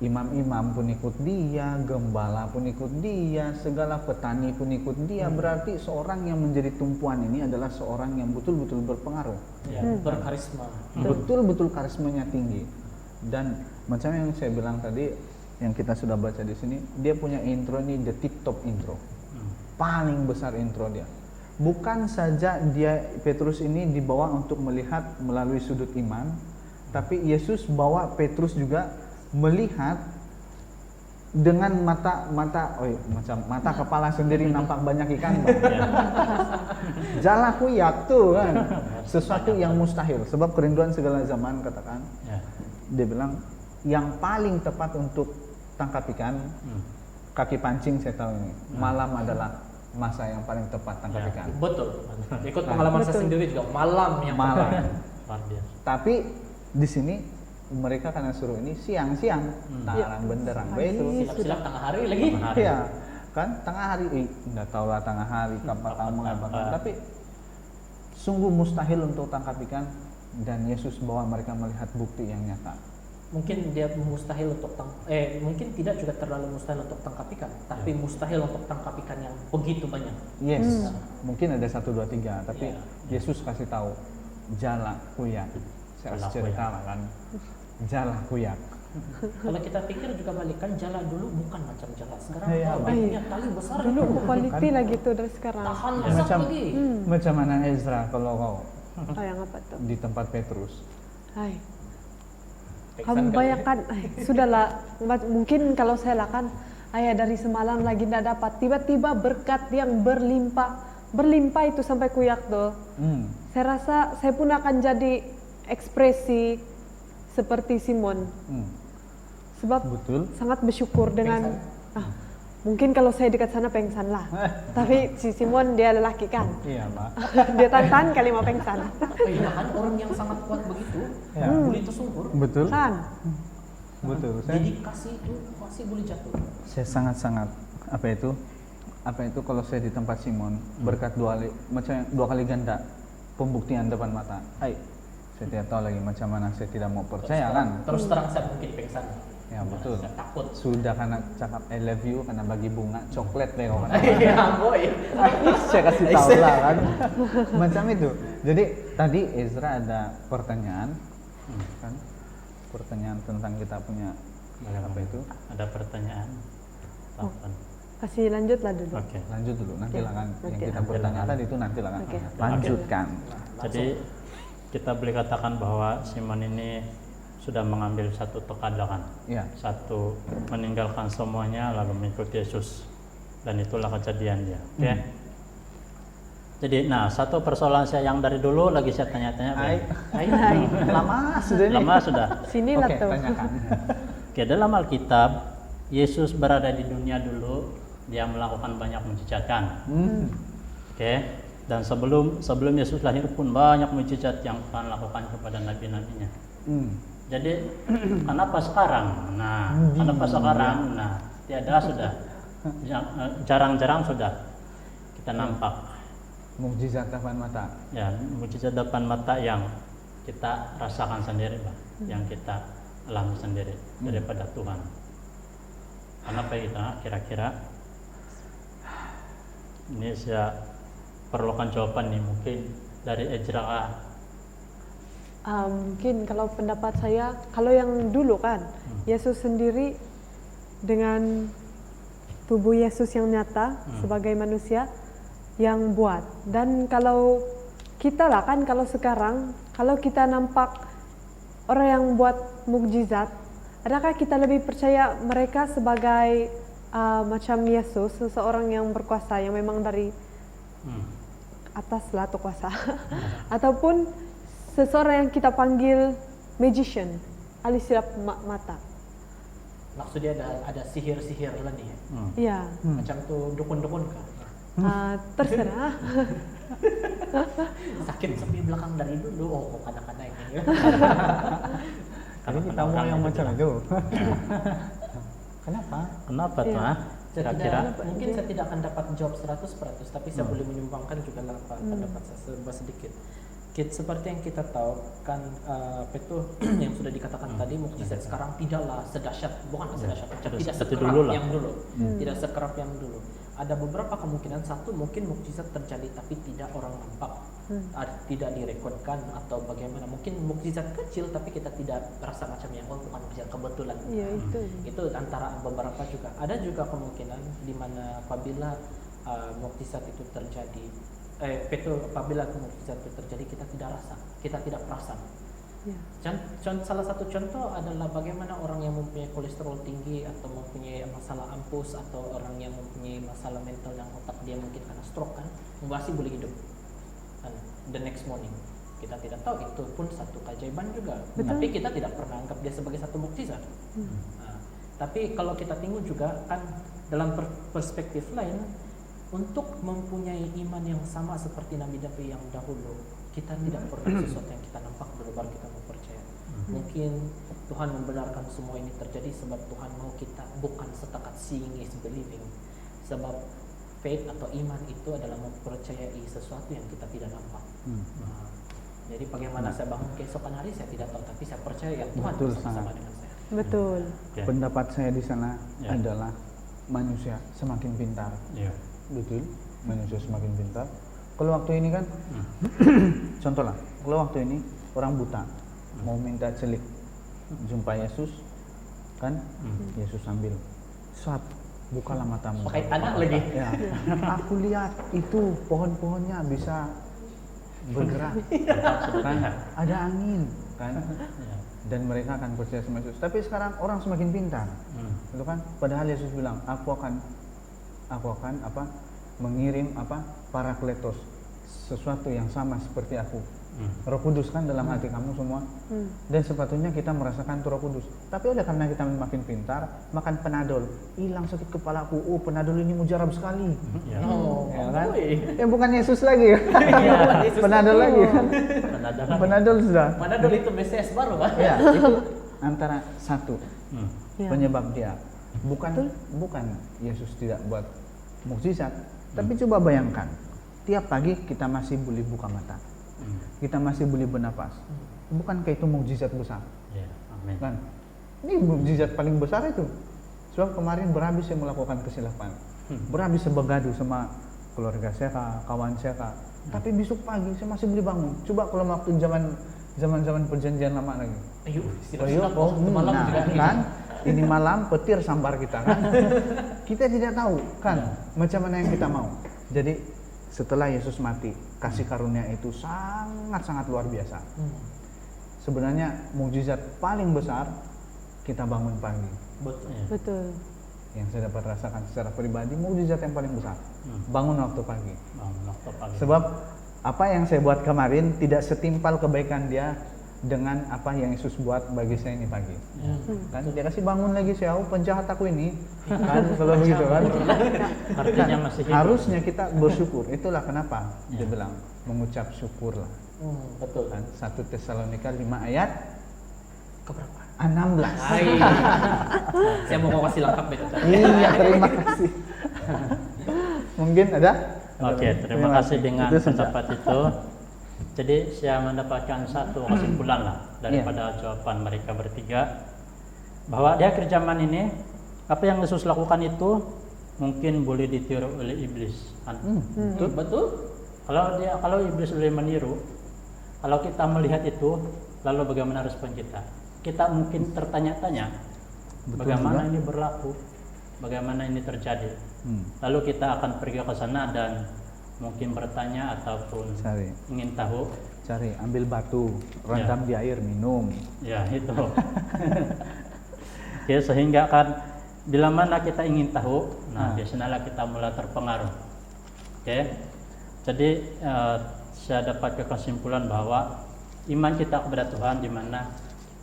imam-imam pun ikut dia, gembala pun ikut dia, segala petani pun ikut dia. Berarti seorang yang menjadi tumpuan ini adalah seorang yang betul-betul berpengaruh. Ya. Berkarisma. Betul-betul karismanya tinggi. Dan macam yang saya bilang tadi, yang kita sudah baca di sini, dia punya intro ini the tip top intro. Paling besar intro dia. Bukan saja Petrus ini dibawa untuk melihat melalui sudut iman, tapi Yesus bawa Petrus juga melihat dengan macam mata kepala sendiri nampak banyak ikan, Bang. Jala kuyak tuh kan, sesuatu yang mustahil. Sebab kerinduan segala zaman katakan, Ya. dia bilang yang paling tepat untuk tangkap ikan, kaki pancing saya tahu ini. Malam adalah masa yang paling tepat tangkap Ya. ikan. Betul. Ikut pengalaman saya sendiri juga malam yang Malam. Luar biasa. Tapi di sini mereka karena suruh ini siang-siang, tarang benderang itu. silap-silap tengah hari lagi. Hari. Iya, kan tengah hari, nggak tahu lah tengah hari kapan kamu ngapain. Tapi sungguh mustahil untuk tangkap ikan dan Yesus bawa mereka melihat bukti yang nyata. Mungkin dia mustahil untuk mungkin tidak juga terlalu mustahil untuk tangkap ikan, tapi mustahil untuk tangkap ikan yang begitu banyak. Yes, mungkin ada 1, 2, 3, tapi Iya. Yesus kasih tahu jala kuyak. Saya Jala cerita lah kan, jala kuyak. Kalau kita pikir juga balik kan jala dulu bukan macam jala sekarang. Iya, wah, banyak kali besar Dulu itu. quality lagi tuh dari sekarang. Tahan Ya, masak macam lagi. macam mana Ezra kalau kau Yang apa tuh? di tempat Petrus. Hai. Peksan Kamu kali. bayangkan, sudahlah. Mungkin kalau saya lakukan, ayah dari semalam lagi tidak dapat. Tiba-tiba berkat yang berlimpah itu sampai kuyak tuh. Saya rasa saya pun akan jadi ekspresi seperti Simon. Sebab Betul. sangat bersyukur dengan mungkin kalau saya dekat sana pengsan lah. Tapi si Simon dia lelaki kan. Iya, Pak. Dia tantan kali mau pengsan. Oh iya kan orang yang sangat kuat begitu, Ya. boleh tersungkur. Betul. Kan? Betul. Saya Dedikasi itu pasti boleh jatuh. sangat-sangat apa itu kalau saya di tempat Simon berkat dua kali ganda pembuktian depan mata. Saya tidak tahu lagi macam mana, saya tidak mau percaya kan. Terus terang saya mungkin pengsan. Ya betul. Saya takut. Sudah karena cakap I love you, karena bagi bunga coklat deh kau kan. Iya boy. Saya kasih tahu lah kan. Macam itu. Jadi tadi Ezra ada pertanyaan kan. Pertanyaan tentang kita punya apa itu? Ada pertanyaan? Apa? Kasih lanjutlah dulu. Oke. Lanjut dulu nanti lah kan. Yang Oke. kita bertanya tadi itu nanti lah kan. Oke. Lanjutkan. Jadi kita boleh katakan bahwa Simon ini sudah mengambil satu tekadakan, Ya. satu meninggalkan semuanya lalu mengikuti Yesus, dan itulah kejadian dia. Oke. Jadi, nah satu persoalan saya yang dari dulu lagi saya tanya-tanya. Hai. Hai. Lama sudah ini. Lama sudah. Sinilah Oke, tuh. tanyakan. Oke, dalam Alkitab Yesus berada di dunia dulu, dia melakukan banyak mujizat kan. Oke. Dan sebelum Yesus lahir pun banyak mujizat yang Tuhan lakukan kepada nabi-nabinya. Jadi kenapa sekarang? Nah, kenapa sekarang? Nah, tiada sudah. Jarang-jarang sudah kita nampak Mukjizat depan mata. ya mujizat depan mata yang kita rasakan sendiri, Pak, yang kita alami sendiri daripada Tuhan. Kenapa kita kira-kira? Ini saya perlukan jawaban nih, mungkin dari Ezra. Mungkin kalau pendapat saya, kalau yang dulu kan, Yesus sendiri dengan tubuh Yesus yang nyata sebagai manusia yang buat. Dan kalau kita lah kan, kalau sekarang, kalau kita nampak orang yang buat mukjizat, adakah kita lebih percaya mereka sebagai macam Yesus, seseorang yang berkuasa, yang memang dari atas lah atau kuasa, ataupun seseorang yang kita panggil magician, ahli silap mata. Maksudnya ada sihir-sihir lah nih. Iya, Macam tuh dukun-dukun kah? terserah. Sakit sepi belakang dari dulu. Oh, kok kadang-kadang ini. Tapi kita mau yang macam itu. Kenapa? Kenapa tuh? Iya. Kira-kira? Mungkin saya tidak akan dapat jawab 100%, tapi saya boleh menyumbangkan juga lah pendapat saya serba sedikit. Seperti yang kita tahu kan, itu yang sudah dikatakan tadi, mukjizat sekarang tidaklah sedahsyat, bukan sedahsyat, tidak seperti sekerap dulu lah. yang dulu, tidak sekerap yang dulu. Ada beberapa kemungkinan. Satu, mukjizat terjadi tapi tidak orang nampak. tidak direkodkan atau bagaimana, mungkin mukjizat kecil tapi kita tidak rasa macam yang bukan mukjizat kebetulan. Ya, Itu antara beberapa juga. Ada juga kemungkinan di mana apabila mukjizat itu terjadi, apabila mukjizat itu terjadi kita tidak rasa, kita tidak perasan. ya. Salah satu contoh adalah bagaimana orang yang mempunyai kolesterol tinggi atau mempunyai masalah ampus atau orang yang mempunyai masalah mental yang otak dia mungkin karena stroke kan, masih boleh hidup kan, the next morning. Kita tidak tahu, itu pun satu keajaiban juga. Betul. Tapi kita tidak pernah anggap dia sebagai satu mukjizat. Nah, tapi kalau kita tengok juga kan dalam perspektif lain, untuk mempunyai iman yang sama seperti Nabi-Nabi yang dahulu, kita tidak pernah sesuatu yang kita nampak dulu baru kita mau percaya. Mungkin Tuhan membenarkan semua ini terjadi sebab Tuhan mau kita bukan setakat seeing is believing. Sebab faith atau iman itu adalah mempercayai sesuatu yang kita tidak nampak. Nah, jadi bagaimana saya bangun keesokan hari saya tidak tahu, tapi saya percaya yang Tuhan Betul, bersama sangat. dengan saya. Betul. Ya. Pendapat saya di sana Ya. adalah manusia semakin pintar. Ya. Betul, manusia semakin pintar. Kalau waktu ini kan, contoh lah, kalau waktu ini orang buta mau minta celik, jumpa Yesus, kan? Yesus ambil, sat, bukalah matamu. Pakai anak lagi. Ya, aku lihat itu pohon-pohonnya bisa bergerak, kan? Ada angin, kan? Ya. Dan mereka akan percaya sama Yesus. Tapi sekarang orang semakin pintar, itu kan? Padahal Yesus bilang, aku akan mengirim Parakletos, sesuatu yang sama seperti aku. Roh Kudus kan dalam hati kamu semua. Dan sepatutnya kita merasakan Roh Kudus. Tapi oleh karena kita makin pintar, makan Panadol, hilang sakit kepalaku. Oh, Panadol ini mujarab sekali. Ya. Ya kan? Woi. Bukan Yesus lagi. Yesus Panadol lagi kan? Penadaran. Panadol sudah. Padahal itu Mesias baru kan? Ya, itu antara satu Ya. penyebab dia. Bukan Yesus tidak buat mukjizat, tapi coba bayangkan, tiap pagi kita masih boleh buka mata, kita masih boleh bernapas. Bukankah itu mukjizat besar? Ya. Amin. Kan? Ini mukjizat paling besar itu. Sebab kemarin berhabis saya melakukan kesilapan, berhabis saya bergaduh sama keluarga saya, kawan saya, tapi besok pagi saya masih boleh bangun. Coba kalau waktu zaman perjanjian lama lagi. Ayo, Malam malam juga nih. kan? Ini malam petir sambar kita kan? Kita tidak tahu kan macam mana yang kita mau. Jadi setelah Yesus mati, kasih karunia itu sangat-sangat luar biasa. Sebenarnya mukjizat paling besar kita bangun pagi. Betul. Ya. Betul. Yang saya dapat rasakan secara pribadi, mukjizat yang paling besar bangun waktu pagi. Waktu pagi. Sebab apa yang saya buat kemarin tidak setimpal kebaikan dia dengan apa yang Yesus buat bagi saya ini pagi. Kan dia kasih bangun lagi saya, penjahat aku ini. Kan kalau begitu kan. Artinya masih hidup. Harusnya kita bersyukur. Itulah kenapa dia bilang mengucap syukurlah. Betul. Kan 1 Tesalonika 5 ayat Keberapa? 16. Hai. Saya mau kasih lengkap itu. Iya, terima kasih. Mungkin ada? Oke, terima kasih dengan Itu saja. pendapat itu. Jadi saya mendapatkan satu kesimpulan lah daripada jawaban mereka bertiga, bahwa di akhir zaman ini apa yang Yesus lakukan itu mungkin boleh ditiru oleh iblis. Kan? Betul. Kalau iblis boleh meniru, kalau kita melihat itu, lalu bagaimana respon kita? Kita mungkin tertanya-tanya, bagaimana ini berlaku, bagaimana ini terjadi. Lalu kita akan pergi ke sana dan mungkin bertanya ataupun ingin tahu. Cari, ambil batu, rendam di air, minum. Ya itu. Oke, sehingga kan bila mana kita ingin tahu, nah biasanya kita mulai terpengaruh. Oke, jadi saya dapat kesimpulan bahwa iman kita kepada Tuhan, di mana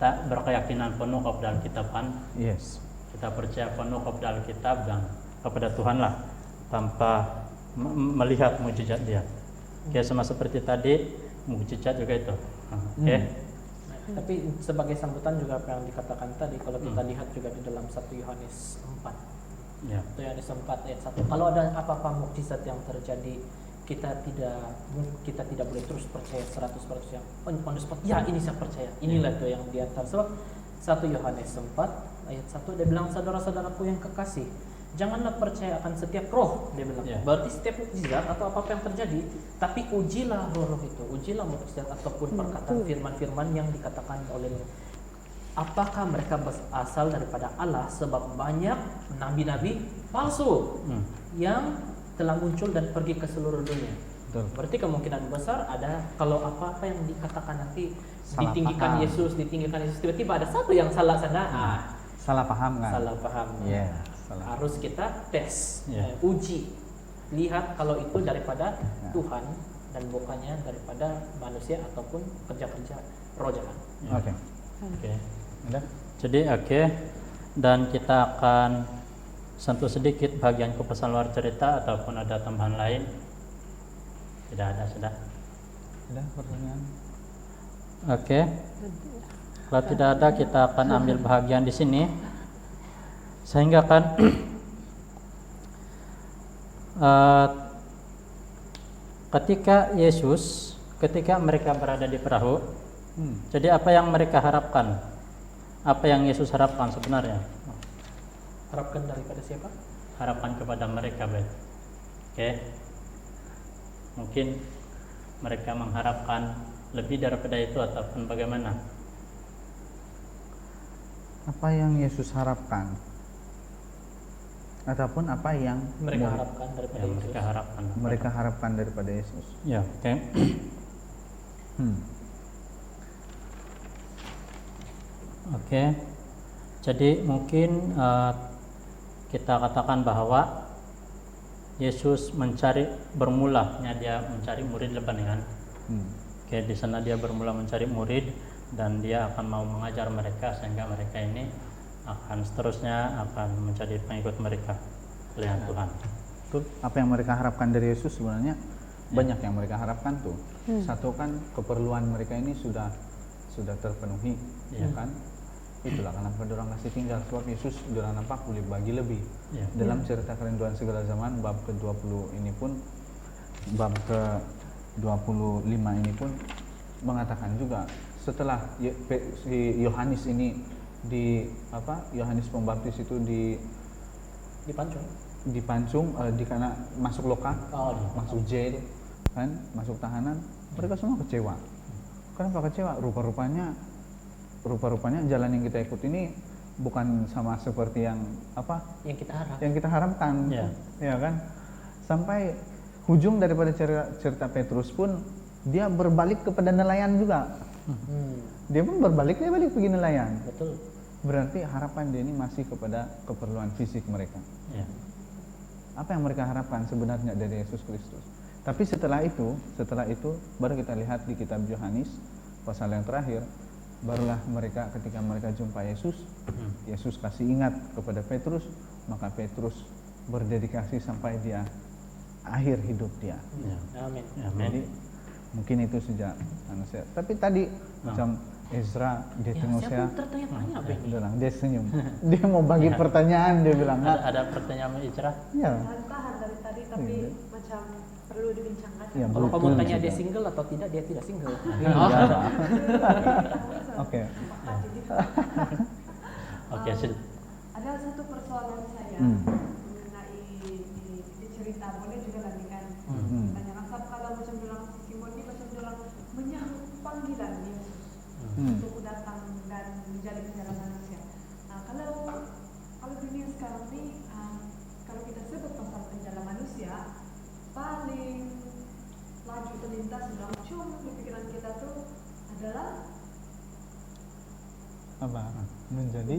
kita berkeyakinan penuh kepada Alkitab kan. Yes. Kita percaya penuh kepada Alkitab dan kepada Tuhan lah, tanpa melihat mukjizat dia. Oke, sama seperti tadi, mukjizat juga itu. Oke. Tapi sebagai sambutan juga apa yang dikatakan tadi, kalau kita lihat juga di dalam 1 Yohanes 4. Ya. 1 Yohanes 4 ayat 1. Kalau ada apa-apa mukjizat yang terjadi, kita tidak boleh terus percaya 100% yang on the spot. Ya, ini saya percaya. Inilah tuh yang diantar. Sebab 1 Yohanes 4 ayat 1 dia bilang, saudara-saudaraku yang kekasih, Janganlah percaya akan setiap roh, dia bilang. Ya. Berarti setiap mukjizat atau apa yang terjadi, tapi ujilah roh-roh itu, ujilah mukjizat ataupun perkataan firman-firman yang dikatakan oleh apakah mereka berasal daripada Allah, sebab banyak nabi-nabi palsu yang telah muncul dan pergi ke seluruh dunia. Betul. Berarti kemungkinan besar ada kalau apa-apa yang dikatakan nanti Salah ditinggikan paham. Yesus, tiba-tiba ada satu yang salah sana. Salah paham kan? Salah paham. Iya, salah. Harus kita tes, Ya. uji, lihat kalau itu daripada Ya. Tuhan dan bukannya daripada manusia ataupun kerja-kerja roh jahat. Oke. Oke. Udah? Jadi dan kita akan sentuh sedikit bagian kupasan luar cerita ataupun ada tambahan lain. Tidak ada, sudah. Udah pertanyaan? Oke. Kalau tidak ada, kita akan ambil bahagian di sini. Sehingga kan ketika mereka berada di perahu, jadi apa yang mereka harapkan? Apa yang Yesus harapkan sebenarnya? Harapkan daripada siapa? Harapan kepada mereka, baik. Oke. Mungkin mereka mengharapkan lebih daripada itu ataupun bagaimana? Apa yang Yesus harapkan? Ataupun apa yang Mereka harapkan daripada Yang Yesus. mereka harapkan. mereka harapkan daripada Yesus? Ya, oke. Oke. Jadi mungkin kita katakan bahwa Yesus bermulanya dia mencari murid leban kan. Oke, di sana dia bermula mencari murid dan dia akan mau mengajar mereka sehingga mereka ini akan seterusnya akan menjadi pengikut mereka pilihan Tuhan. Betul. Apa yang mereka harapkan dari Yesus sebenarnya banyak yang mereka harapkan tuh. Satu kan keperluan mereka ini sudah terpenuhi, Ya. kan? Itulah kenapa dorang kasih tinggal, sebab Yesus dorang nampak boleh bagi lebih. Ya. Dalam cerita kerinduan segala zaman bab ke-20 ini pun, bab ke-25 ini pun mengatakan juga setelah si Yohanes ini Yohanes Pembaptis itu dipancung karena masuk loka, masuk jail kan, masuk tahanan, mereka semua kecewa. Kenapa kecewa? Rupa-rupanya jalan yang kita ikut ini bukan sama seperti yang kita harapkan. Ya. Ya kan? Sampai ujung daripada cerita Petrus pun dia berbalik kepada nelayan juga. Dia pun balik pergi nelayan. Betul. Berarti harapan dia ini masih kepada keperluan fisik mereka. Ya. Apa yang mereka harapkan sebenarnya dari Yesus Kristus? Tapi setelah itu baru kita lihat di kitab Yohanes pasal yang terakhir, barulah mereka ketika mereka jumpa Yesus, Yesus kasih ingat kepada Petrus, maka Petrus berdedikasi sampai dia akhir hidup dia. Ya. Amin. Jadi mungkin itu sejak manusia. Tapi tadi macam Ezra dia tengok saya, Siapa tertanya-tanya, Ben? dia bilang, dia senyum. Dia mau bagi pertanyaan, dia bilang, Ada pertanyaan Ijra? ya. Tahan dari tadi tapi macam perlu dibincangkan. Ya, Kalau kamu betul tanya juga. dia single atau tidak, dia tidak single. Iya. Oke. Oke, Ada satu persoalan saya Hmm. mengenai di cerita, boleh juga lantikan tanya asap kalau macam bilang Simon ini macam bilang menyambut panggilan Yesus untuk datang dan menjadi penjala manusia. Nah, kalau dunia sekarang ini kalau kita sebut pasal penjala manusia, paling laju terlintas dalam di pikiran kita tuh adalah Apa? Menjadi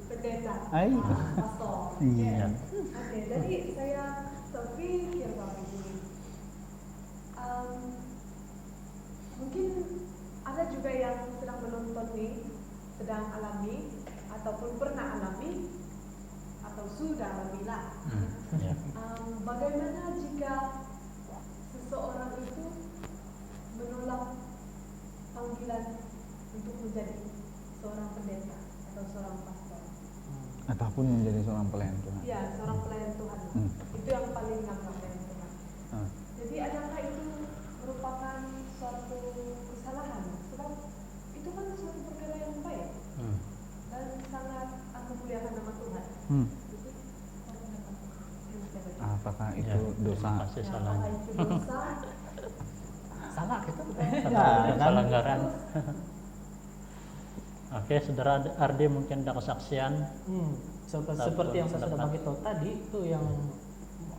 pendeta, Ai. pastor. Iya. Oke, jadi saya terpikir bahwa begini, mungkin ada juga yang sedang menonton nih, sedang alami ataupun pernah alami atau sudah alami lah. Ya. Bagaimana jika seseorang itu menolak panggilan untuk menjadi seorang pendeta atau seorang pastor? Ataupun menjadi seorang pelayan Tuhan. Ya, seorang pelayan Tuhan. Itu yang paling nampak pelayan Tuhan. Jadi adakah itu merupakan suatu kesalahan? Sebab itu kan suatu perkara yang baik dan sangat memuliakan nama Tuhan. Jadi, kasih salahnya. Salah gitu. Salah anggaran. Oke, saudara Ardi mungkin ada kesaksian. Seperti yang saya sudah bagi tahu tadi itu yang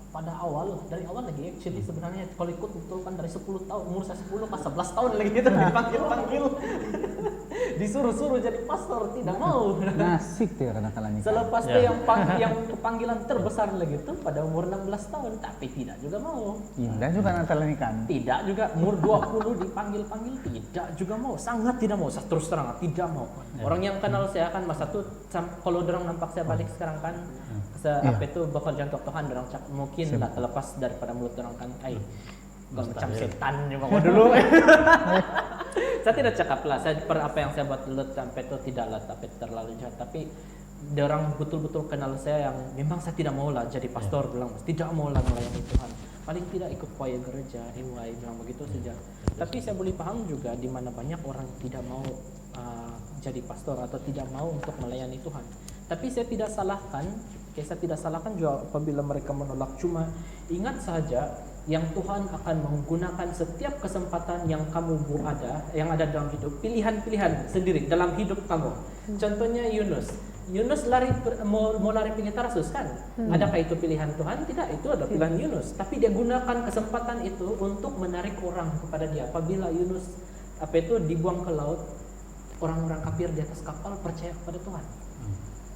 pada dari awal lagi actually sebenarnya kalau ikut betul kan dari 10 tahun, umur saya 10 pas 11 tahun lagi gitu dipanggil disuruh-suruh jadi pastor, tidak mau. Nasik dia kadang-kadang nikah. Selepas itu yang panggilan terbesar lagi itu pada umur 16 tahun, tapi tidak juga mau. Indah juga Natal nikah. Tidak juga, umur 20 dipanggil-panggil, tidak juga mau, sangat tidak mau, saya terus terang tidak mau. Orang yang kenal saya kan masa itu, kalau orang nampak saya balik sekarang kan, apa itu bekerja untuk Tuhan, orang mungkin lah terlepas daripada mulut orang kan, macam setan juga mau dulu. Saya tidak cakap lah, apa yang saya buat dulu sampai itu tidaklah tapi terlalu jahat, tapi dia orang betul-betul kenal saya yang memang saya tidak mau lah jadi pastor, bilang tidak mau lah melayani Tuhan, paling tidak ikut choir gereja, himai, bilang begitu saja. Tapi saya boleh paham juga di mana banyak orang tidak mau jadi pastor atau tidak mau untuk melayani Tuhan. Tapi saya tidak salahkan juga apabila mereka menolak. Cuma ingat saja yang Tuhan akan menggunakan setiap kesempatan yang kamu yang ada dalam hidup, pilihan-pilihan sendiri dalam hidup kamu. Contohnya Yunus mau lari pergi Tarsus kan? Adakah itu pilihan Tuhan? Tidak, itu adalah pilihan Yunus. Tapi dia gunakan kesempatan itu untuk menarik orang kepada dia. Apabila Yunus dibuang ke laut, orang-orang kafir di atas kapal percaya kepada Tuhan.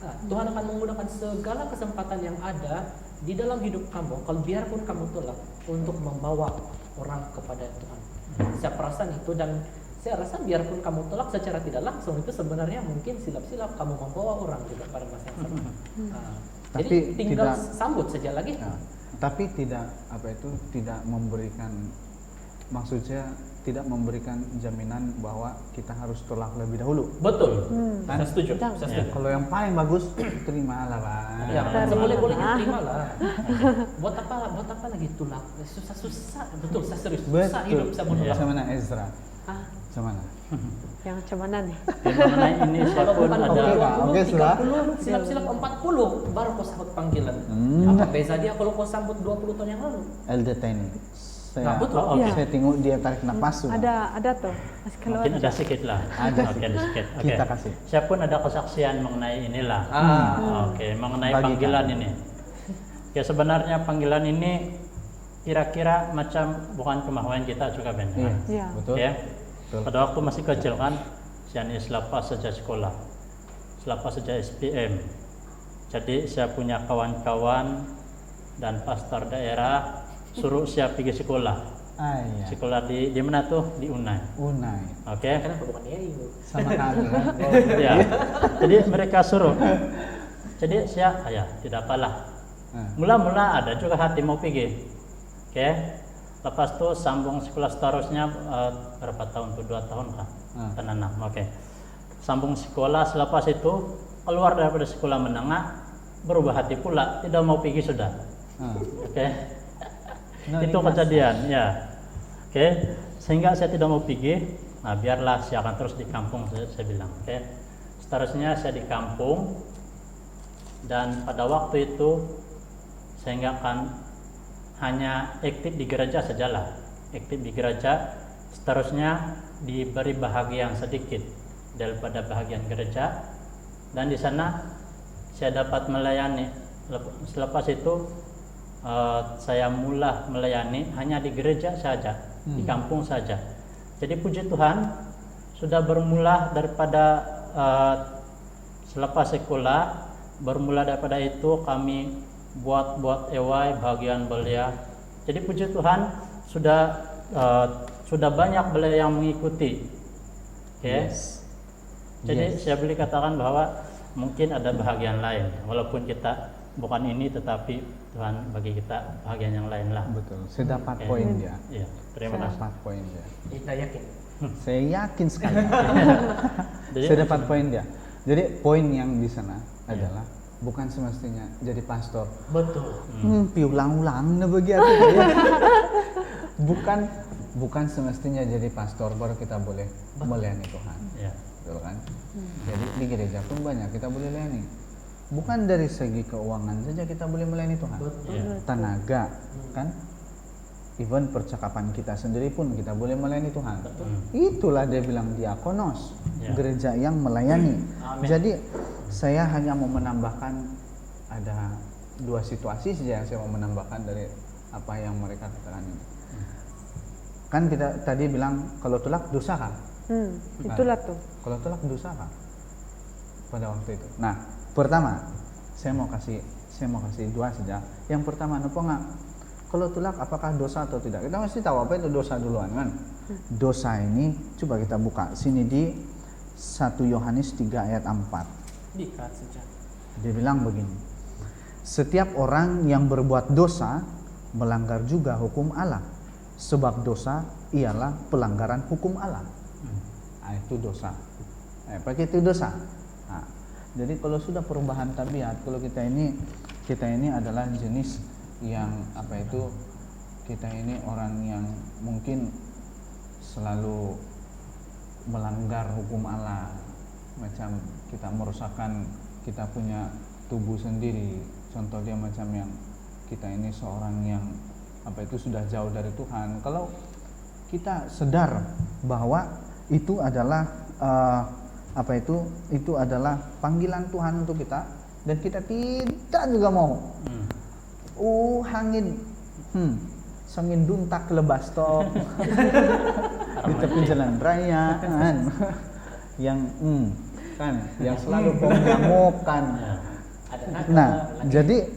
Nah, Tuhan akan menggunakan segala kesempatan yang ada di dalam hidup kamu, kalau biarpun kamu tolak, untuk membawa orang kepada Tuhan. Saya perasan itu, dan saya rasa biarpun kamu tolak secara tidak langsung, itu sebenarnya mungkin silap-silap kamu membawa orang juga pada masa yang sama. Jadi tinggal sambut saja lagi. Tapi tidak tidak memberikan, maksudnya tidak memberikan jaminan bahwa kita harus tolak lebih dahulu. Betul. Saya setuju. Kalau yang paling bagus terimalah, Pak. Ya, seboleh-bolehnya terimalah. Buat apa lagi tolak? Susah. Betul, saya serius. Susah hidup saya menolak. Sama mana Ezra? Sama mana? Yang macam mana nih? Mengenai ini saya Kalau pun bukan ada 20, 30, silap-silap 40 baru kau sambut panggilan. Apa beza dia kalau kau sambut 20 tahun yang lalu? LDT ini. Nah, betul. Saya tengok dia tarik napas tuh. Ada tuh. Mas keluar. mungkin ada sedikit lah. Ada Oke, ada sedikit. Oke. Kita kasih. Saya pun ada kesaksian mengenai inilah. Oke, mengenai Bagikan. panggilan ini. Ya sebenarnya panggilan ini kira-kira macam bukan kemauan kita juga Ben. Iya. Betul. Ya. Betul. Pada waktu masih kecil kan, saya ini selepas saja sekolah, selepas saja SPM. Jadi saya punya kawan-kawan dan pastor daerah suruh saya pergi sekolah. Iya. Sekolah di mana tuh? Di Unai. Unai. Oke. Karena bukan dia itu. Sama kami kan. Ya. Jadi mereka suruh. Jadi saya tidak apalah. Mula-mula ada juga hati mau pergi. Oke. Lepas itu sambung sekolah seterusnya berapa tahun tuh? 2 tahun kah? Dan 6. Oke. Sambung sekolah, selepas itu keluar daripada sekolah menengah, berubah hati pula, tidak mau pergi sudah. Oke. Itu kejadian, ya. Oke. Sehingga saya tidak mau pergi. Nah, biarlah saya akan terus di kampung, saya bilang. Oke. Seterusnya saya di kampung, dan pada waktu itu saya nggak akan hanya aktif di gereja sajalah, aktif di gereja. Seterusnya diberi bahagian sedikit daripada bahagian gereja, dan di sana saya dapat melayani. Selepas itu saya mula melayani hanya di gereja saja, di kampung saja. Jadi puji Tuhan, sudah bermula daripada selepas sekolah, bermula daripada itu kami buat ewai bagian belia. Jadi puji Tuhan sudah banyak belia yang mengikuti. Yes. Jadi saya boleh katakan bahwa mungkin ada bahagian lain, walaupun kita bukan ini, tetapi Tuhan bagi kita bahagian yang lain lah. Betul. Saya dapat poin dia. Iya, terima kasih. Dapat poin dia. Kita yakin. Saya yakin sekali. Jadi, Saya dapat poin dia. Jadi poin yang di sana adalah bukan semestinya jadi pastor. Betul. Piulang-ulang nah begitu. Bukan semestinya jadi pastor baru kita boleh melayani Tuhan. ya. Betul kan? Jadi di gereja pun banyak kita boleh layani. Bukan dari segi keuangan saja kita boleh melayani Tuhan. Betul. Ya. Tenaga kan? even percakapan kita sendiri pun kita boleh melayani Tuhan. Itulah dia bilang diakonos, Ya. gereja yang melayani. Amin. Jadi saya hanya mau menambahkan ada 2 situasi saja yang saya mau menambahkan dari apa yang mereka katakan ini. Kan kita tadi bilang kalau tolak dosa kan? Itulah tuh. Kalau tolak dosa kan? Pada waktu itu. Nah, pertama saya mau kasih 2 saja. Yang pertama, kalau tolak apakah dosa atau tidak? Kita mesti tahu apa itu dosa duluan kan? Dosa ini coba kita buka sini di 1 Yohanes 3 ayat 4. Dikat saja. Dia bilang begini. Setiap orang yang berbuat dosa melanggar juga hukum Allah. Sebab dosa ialah pelanggaran hukum Allah. Nah, itu dosa. Pakai itu dosa. Nah, jadi kalau sudah perubahan tabiat, kalau kita ini adalah jenis yang kita ini orang yang mungkin selalu melanggar hukum Allah, macam kita merusakkan kita punya tubuh sendiri. Contoh dia macam yang kita ini seorang yang sudah jauh dari Tuhan. Kalau kita sadar bahwa itu adalah itu adalah panggilan Tuhan untuk kita dan kita tidak juga mau. Hangin sangin duntak lebas toh di tepi jalan raya kan yang selalu pengamuk kan. Nah, jadi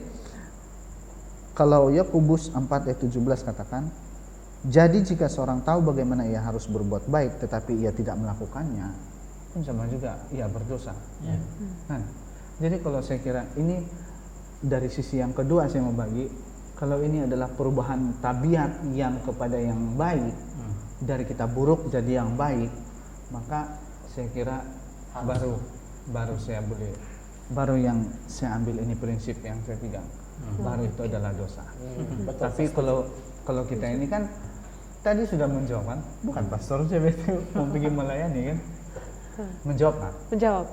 kalau Yakobus 4 ayat 17 katakan, jadi jika seorang tahu bagaimana ia harus berbuat baik tetapi ia tidak melakukannya, pun sama juga ia berdosa. Kan? Jadi kalau saya kira ini dari sisi yang kedua saya mau bagi, kalau ini adalah perubahan tabiat yang kepada yang baik, dari kita buruk jadi yang baik, maka saya kira baru yang saya ambil ini prinsip yang saya pegang. Baru itu adalah dosa. Tapi kalau kita ini kan tadi sudah menjawab kan, bukan pastor saya itu mau pergi melayani kan, menjawab kan? Menjawab.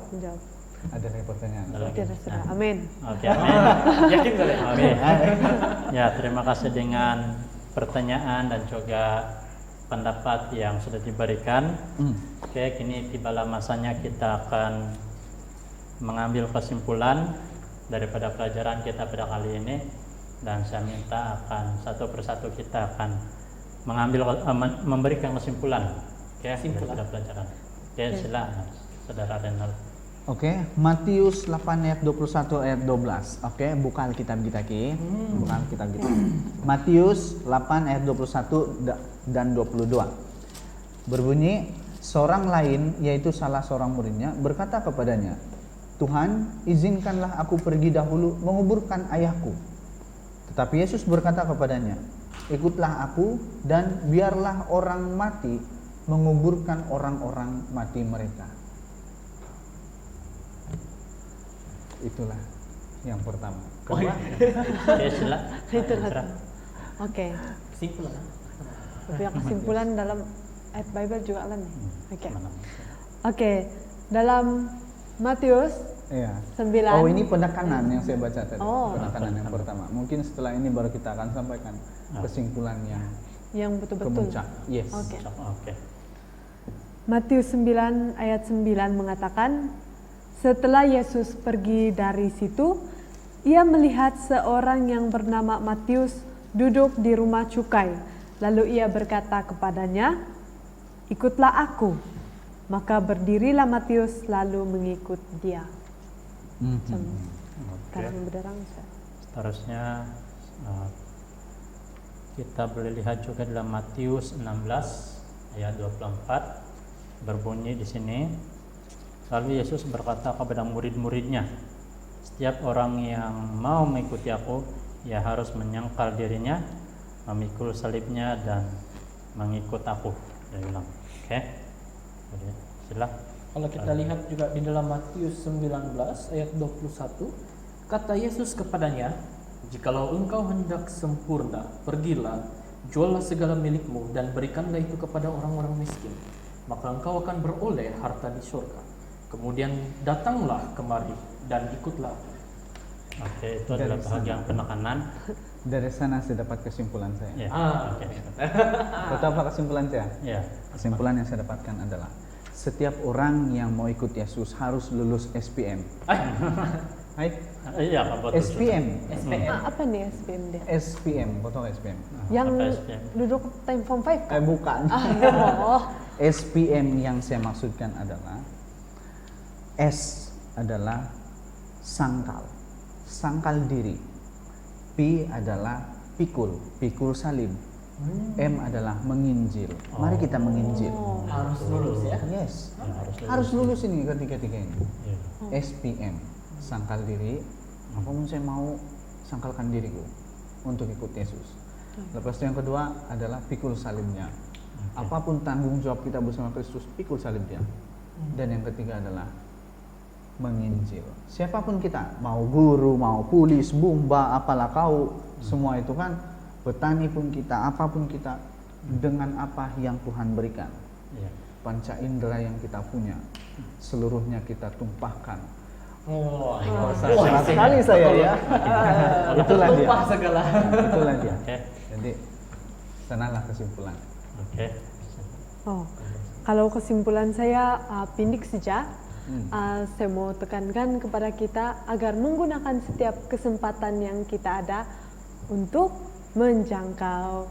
Ada lagi pertanyaan? Oke, sudah. Amin. Oke, amin. Yakin kali? Oke. Ya, terima kasih dengan pertanyaan dan juga pendapat yang sudah diberikan. Oke, kini tibalah masanya kita akan mengambil kesimpulan daripada pelajaran kita pada kali ini, dan saya minta akan satu persatu kita akan memberikan kesimpulan. Oke, daripada pelajaran. Oke, silakan Saudara Renald. Oke, Matius 8 ayat 21 ayat 12. Oke, buka Alkitab kita ki. Buka Alkitab kita. Matius 8 ayat 21 dan 22. Berbunyi, seorang lain yaitu salah seorang muridnya berkata kepadanya, Tuhan, izinkanlah aku pergi dahulu menguburkan ayahku. Tetapi Yesus berkata kepadanya, ikutlah aku dan biarlah orang mati menguburkan orang-orang mati mereka. Itulah yang pertama. Kedua, Oke, silakan. Itulah. Oke. Kesimpulan. Kesimpulan dalam ayat Bible juga ada nih. Oke. Dalam Matius iya. 9. Oh, ini penekanan yang saya baca tadi. Oh. Penekanan yang pertama. Mungkin setelah ini baru kita akan sampaikan kesimpulan yang betul-betul. kemuncak. Yes. Oke. Oke. Matius 9 ayat 9 mengatakan, setelah Yesus pergi dari situ, ia melihat seorang yang bernama Matius duduk di rumah cukai. Lalu ia berkata kepadanya, ikutlah aku. Maka berdirilah Matius lalu mengikut dia. Sekarang berderang. Seterusnya kita boleh lihat juga dalam Matius 16 ayat 24 berbunyi di sini. Lalu Yesus berkata kepada murid-muridnya, setiap orang yang mau mengikuti aku, ia harus menyangkal dirinya, memikul salibnya dan mengikut aku. Dia bilang, oke. Jadi, silakan. Kalau kita lihat juga di dalam Matius 19 ayat 21, kata Yesus kepadanya, jikalau engkau hendak sempurna, pergilah, juallah segala milikmu dan berikanlah itu kepada orang-orang miskin, maka engkau akan beroleh harta di surga. Kemudian datanglah kemari dan ikutlah. Oke, itu adalah bahagian penekanan Dari sana saya dapat kesimpulan saya. Ya. Oke. Betul apa kesimpulan saya? Ya. Kesimpulan yang saya dapatkan adalah setiap orang yang mau ikut Yesus harus lulus SPM. Hai? Iya, Pak Botul. SPM. SPM. Apa nih SPM dia? SPM, betul SPM. Yang Apa SPM? duduk time form 5 kan? Bukan. Oh, SPM yang saya maksudkan adalah S adalah sangkal, sangkal diri. P adalah pikul salib. M adalah menginjil. Mari kita menginjil. Harus lulus ya. Yes, Ya, harus lulus ini ketiga-tiga ini. Iya. SPM, sangkal diri. Apapun saya mau sangkalkan diriku untuk ikut Yesus. Lepas itu yang kedua adalah pikul salibnya. Apapun tanggung jawab kita bersama Kristus, pikul salibnya. Dan yang ketiga adalah menginjil. Siapapun kita, mau guru, mau pulis, bumba, apalah kau, semua itu kan, petani pun kita, apapun kita, dengan apa yang Tuhan berikan. Iya. Panca indera yang kita punya, seluruhnya kita tumpahkan. Oh, Sangat sekali saya ya. Itulah dia. Tumpah segala. Itulah dia. Oke. Jadi, sanalah kesimpulan. Oke. oh. Kalau kesimpulan saya pindik saja. Saya mau tekankan kepada kita agar menggunakan setiap kesempatan yang kita ada untuk menjangkau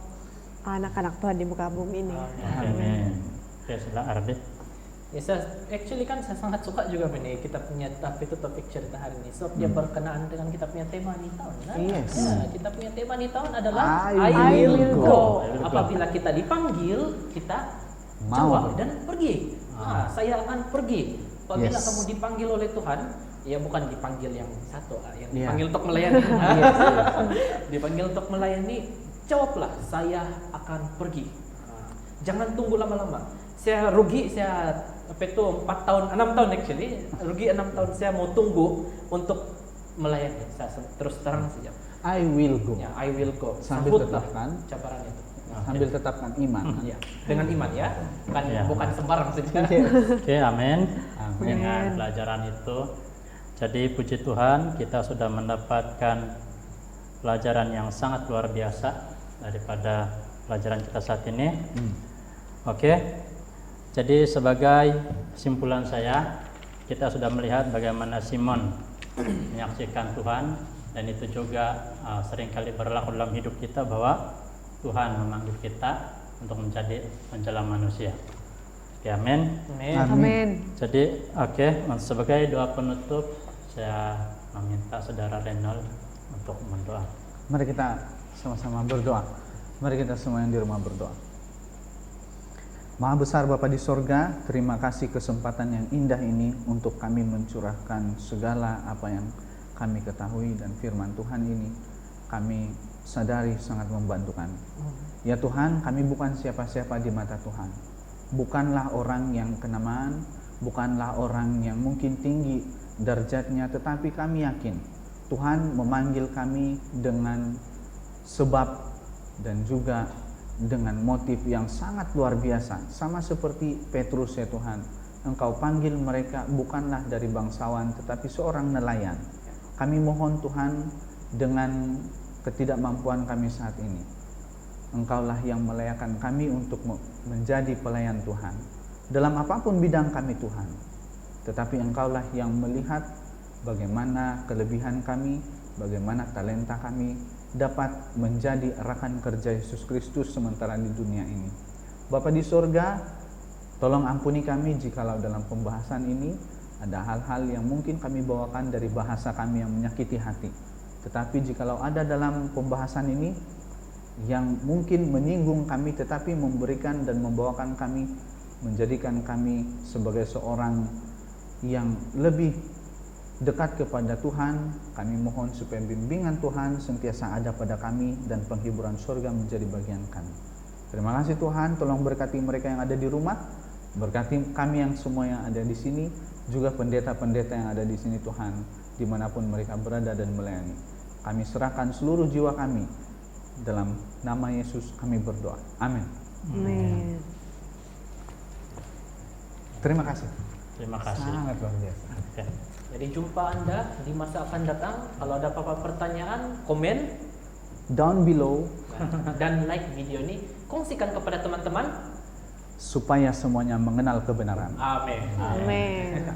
anak-anak Tuhan di muka bumi ini. Amin. Oke, sudah Ardi. Ya, actually kan saya sangat suka juga ini kita punya topik cerita hari ini. So dia berkenaan dengan kita punya tema nih tahun. Kan? Yes. Ya, kita punya tema nih tahun adalah I will go. Apabila kita dipanggil, kita Mau. jawab dan pergi. Saya akan pergi. Apabila Yes. kamu dipanggil oleh Tuhan, ya bukan dipanggil yang satu, yang Yeah. dipanggil untuk melayani. Dipanggil untuk melayani, jawablah, saya akan pergi. Jangan tunggu lama-lama. Saya rugi, saya 4 tahun, 6 tahun actually, rugi 6 tahun saya mau tunggu untuk melayani. Saya terus terang saja. I will go. Ya, I will go. Sambil Sambutlah tetapkan. cabaran itu. Sambil tetapkan iman. Ya, dengan iman ya, Ya. bukan sembarang saja. Oke, amin. Amin. Dengan pelajaran itu, jadi puji Tuhan kita sudah mendapatkan pelajaran yang sangat luar biasa daripada pelajaran kita saat ini. Oke, jadi sebagai kesimpulan saya, kita sudah melihat bagaimana Simon menyaksikan Tuhan, dan itu juga seringkali berlaku dalam hidup kita bahwa Tuhan memanggil kita untuk menjadi penjala manusia. Oke, amin. Amin. Jadi sebagai doa penutup saya meminta saudara Reynold untuk mendoa. Mari kita sama-sama berdoa. Mari kita semua yang di rumah berdoa. Maha besar Bapa di sorga, terima kasih kesempatan yang indah ini untuk kami mencurahkan segala apa yang kami ketahui, dan firman Tuhan ini kami sadari sangat membantu kami. Ya Tuhan, kami bukan siapa-siapa di mata Tuhan. Bukanlah orang yang kenamaan, bukanlah orang yang mungkin tinggi derajatnya, tetapi kami yakin Tuhan memanggil kami dengan sebab dan juga dengan motif yang sangat luar biasa. Sama seperti Petrus ya Tuhan, Engkau panggil mereka bukanlah dari bangsawan tetapi seorang nelayan. Kami mohon Tuhan, dengan ketidakmampuan kami saat ini, Engkaulah yang melayakan kami untuk menjadi pelayan Tuhan dalam apapun bidang kami Tuhan. Tetapi Engkaulah yang melihat bagaimana kelebihan kami, bagaimana talenta kami dapat menjadi rekan kerja Yesus Kristus sementara di dunia ini. Bapa di sorga, tolong ampuni kami jikalau dalam pembahasan ini ada hal-hal yang mungkin kami bawakan dari bahasa kami yang menyakiti hati. Tetapi jikalau ada dalam pembahasan ini yang mungkin menyinggung kami, tetapi memberikan dan membawakan kami, menjadikan kami sebagai seorang yang lebih dekat kepada Tuhan, kami mohon supaya bimbingan Tuhan sentiasa ada pada kami dan penghiburan surga menjadi bagian kami. Terima kasih Tuhan, tolong berkati mereka yang ada di rumah, berkati kami yang semua yang ada di sini, juga pendeta-pendeta yang ada di sini Tuhan, dimanapun mereka berada dan melayani. Kami serahkan seluruh jiwa kami, dalam nama Yesus kami berdoa. Amin. Amin. Terima kasih. Terima kasih. Sangat luar biasa. Oke. Jadi jumpa Anda di masa akan datang. Kalau ada apa-apa pertanyaan, komen down below dan like video ini, kongsikan kepada teman-teman. supaya semuanya mengenal kebenaran. Amin. Amin.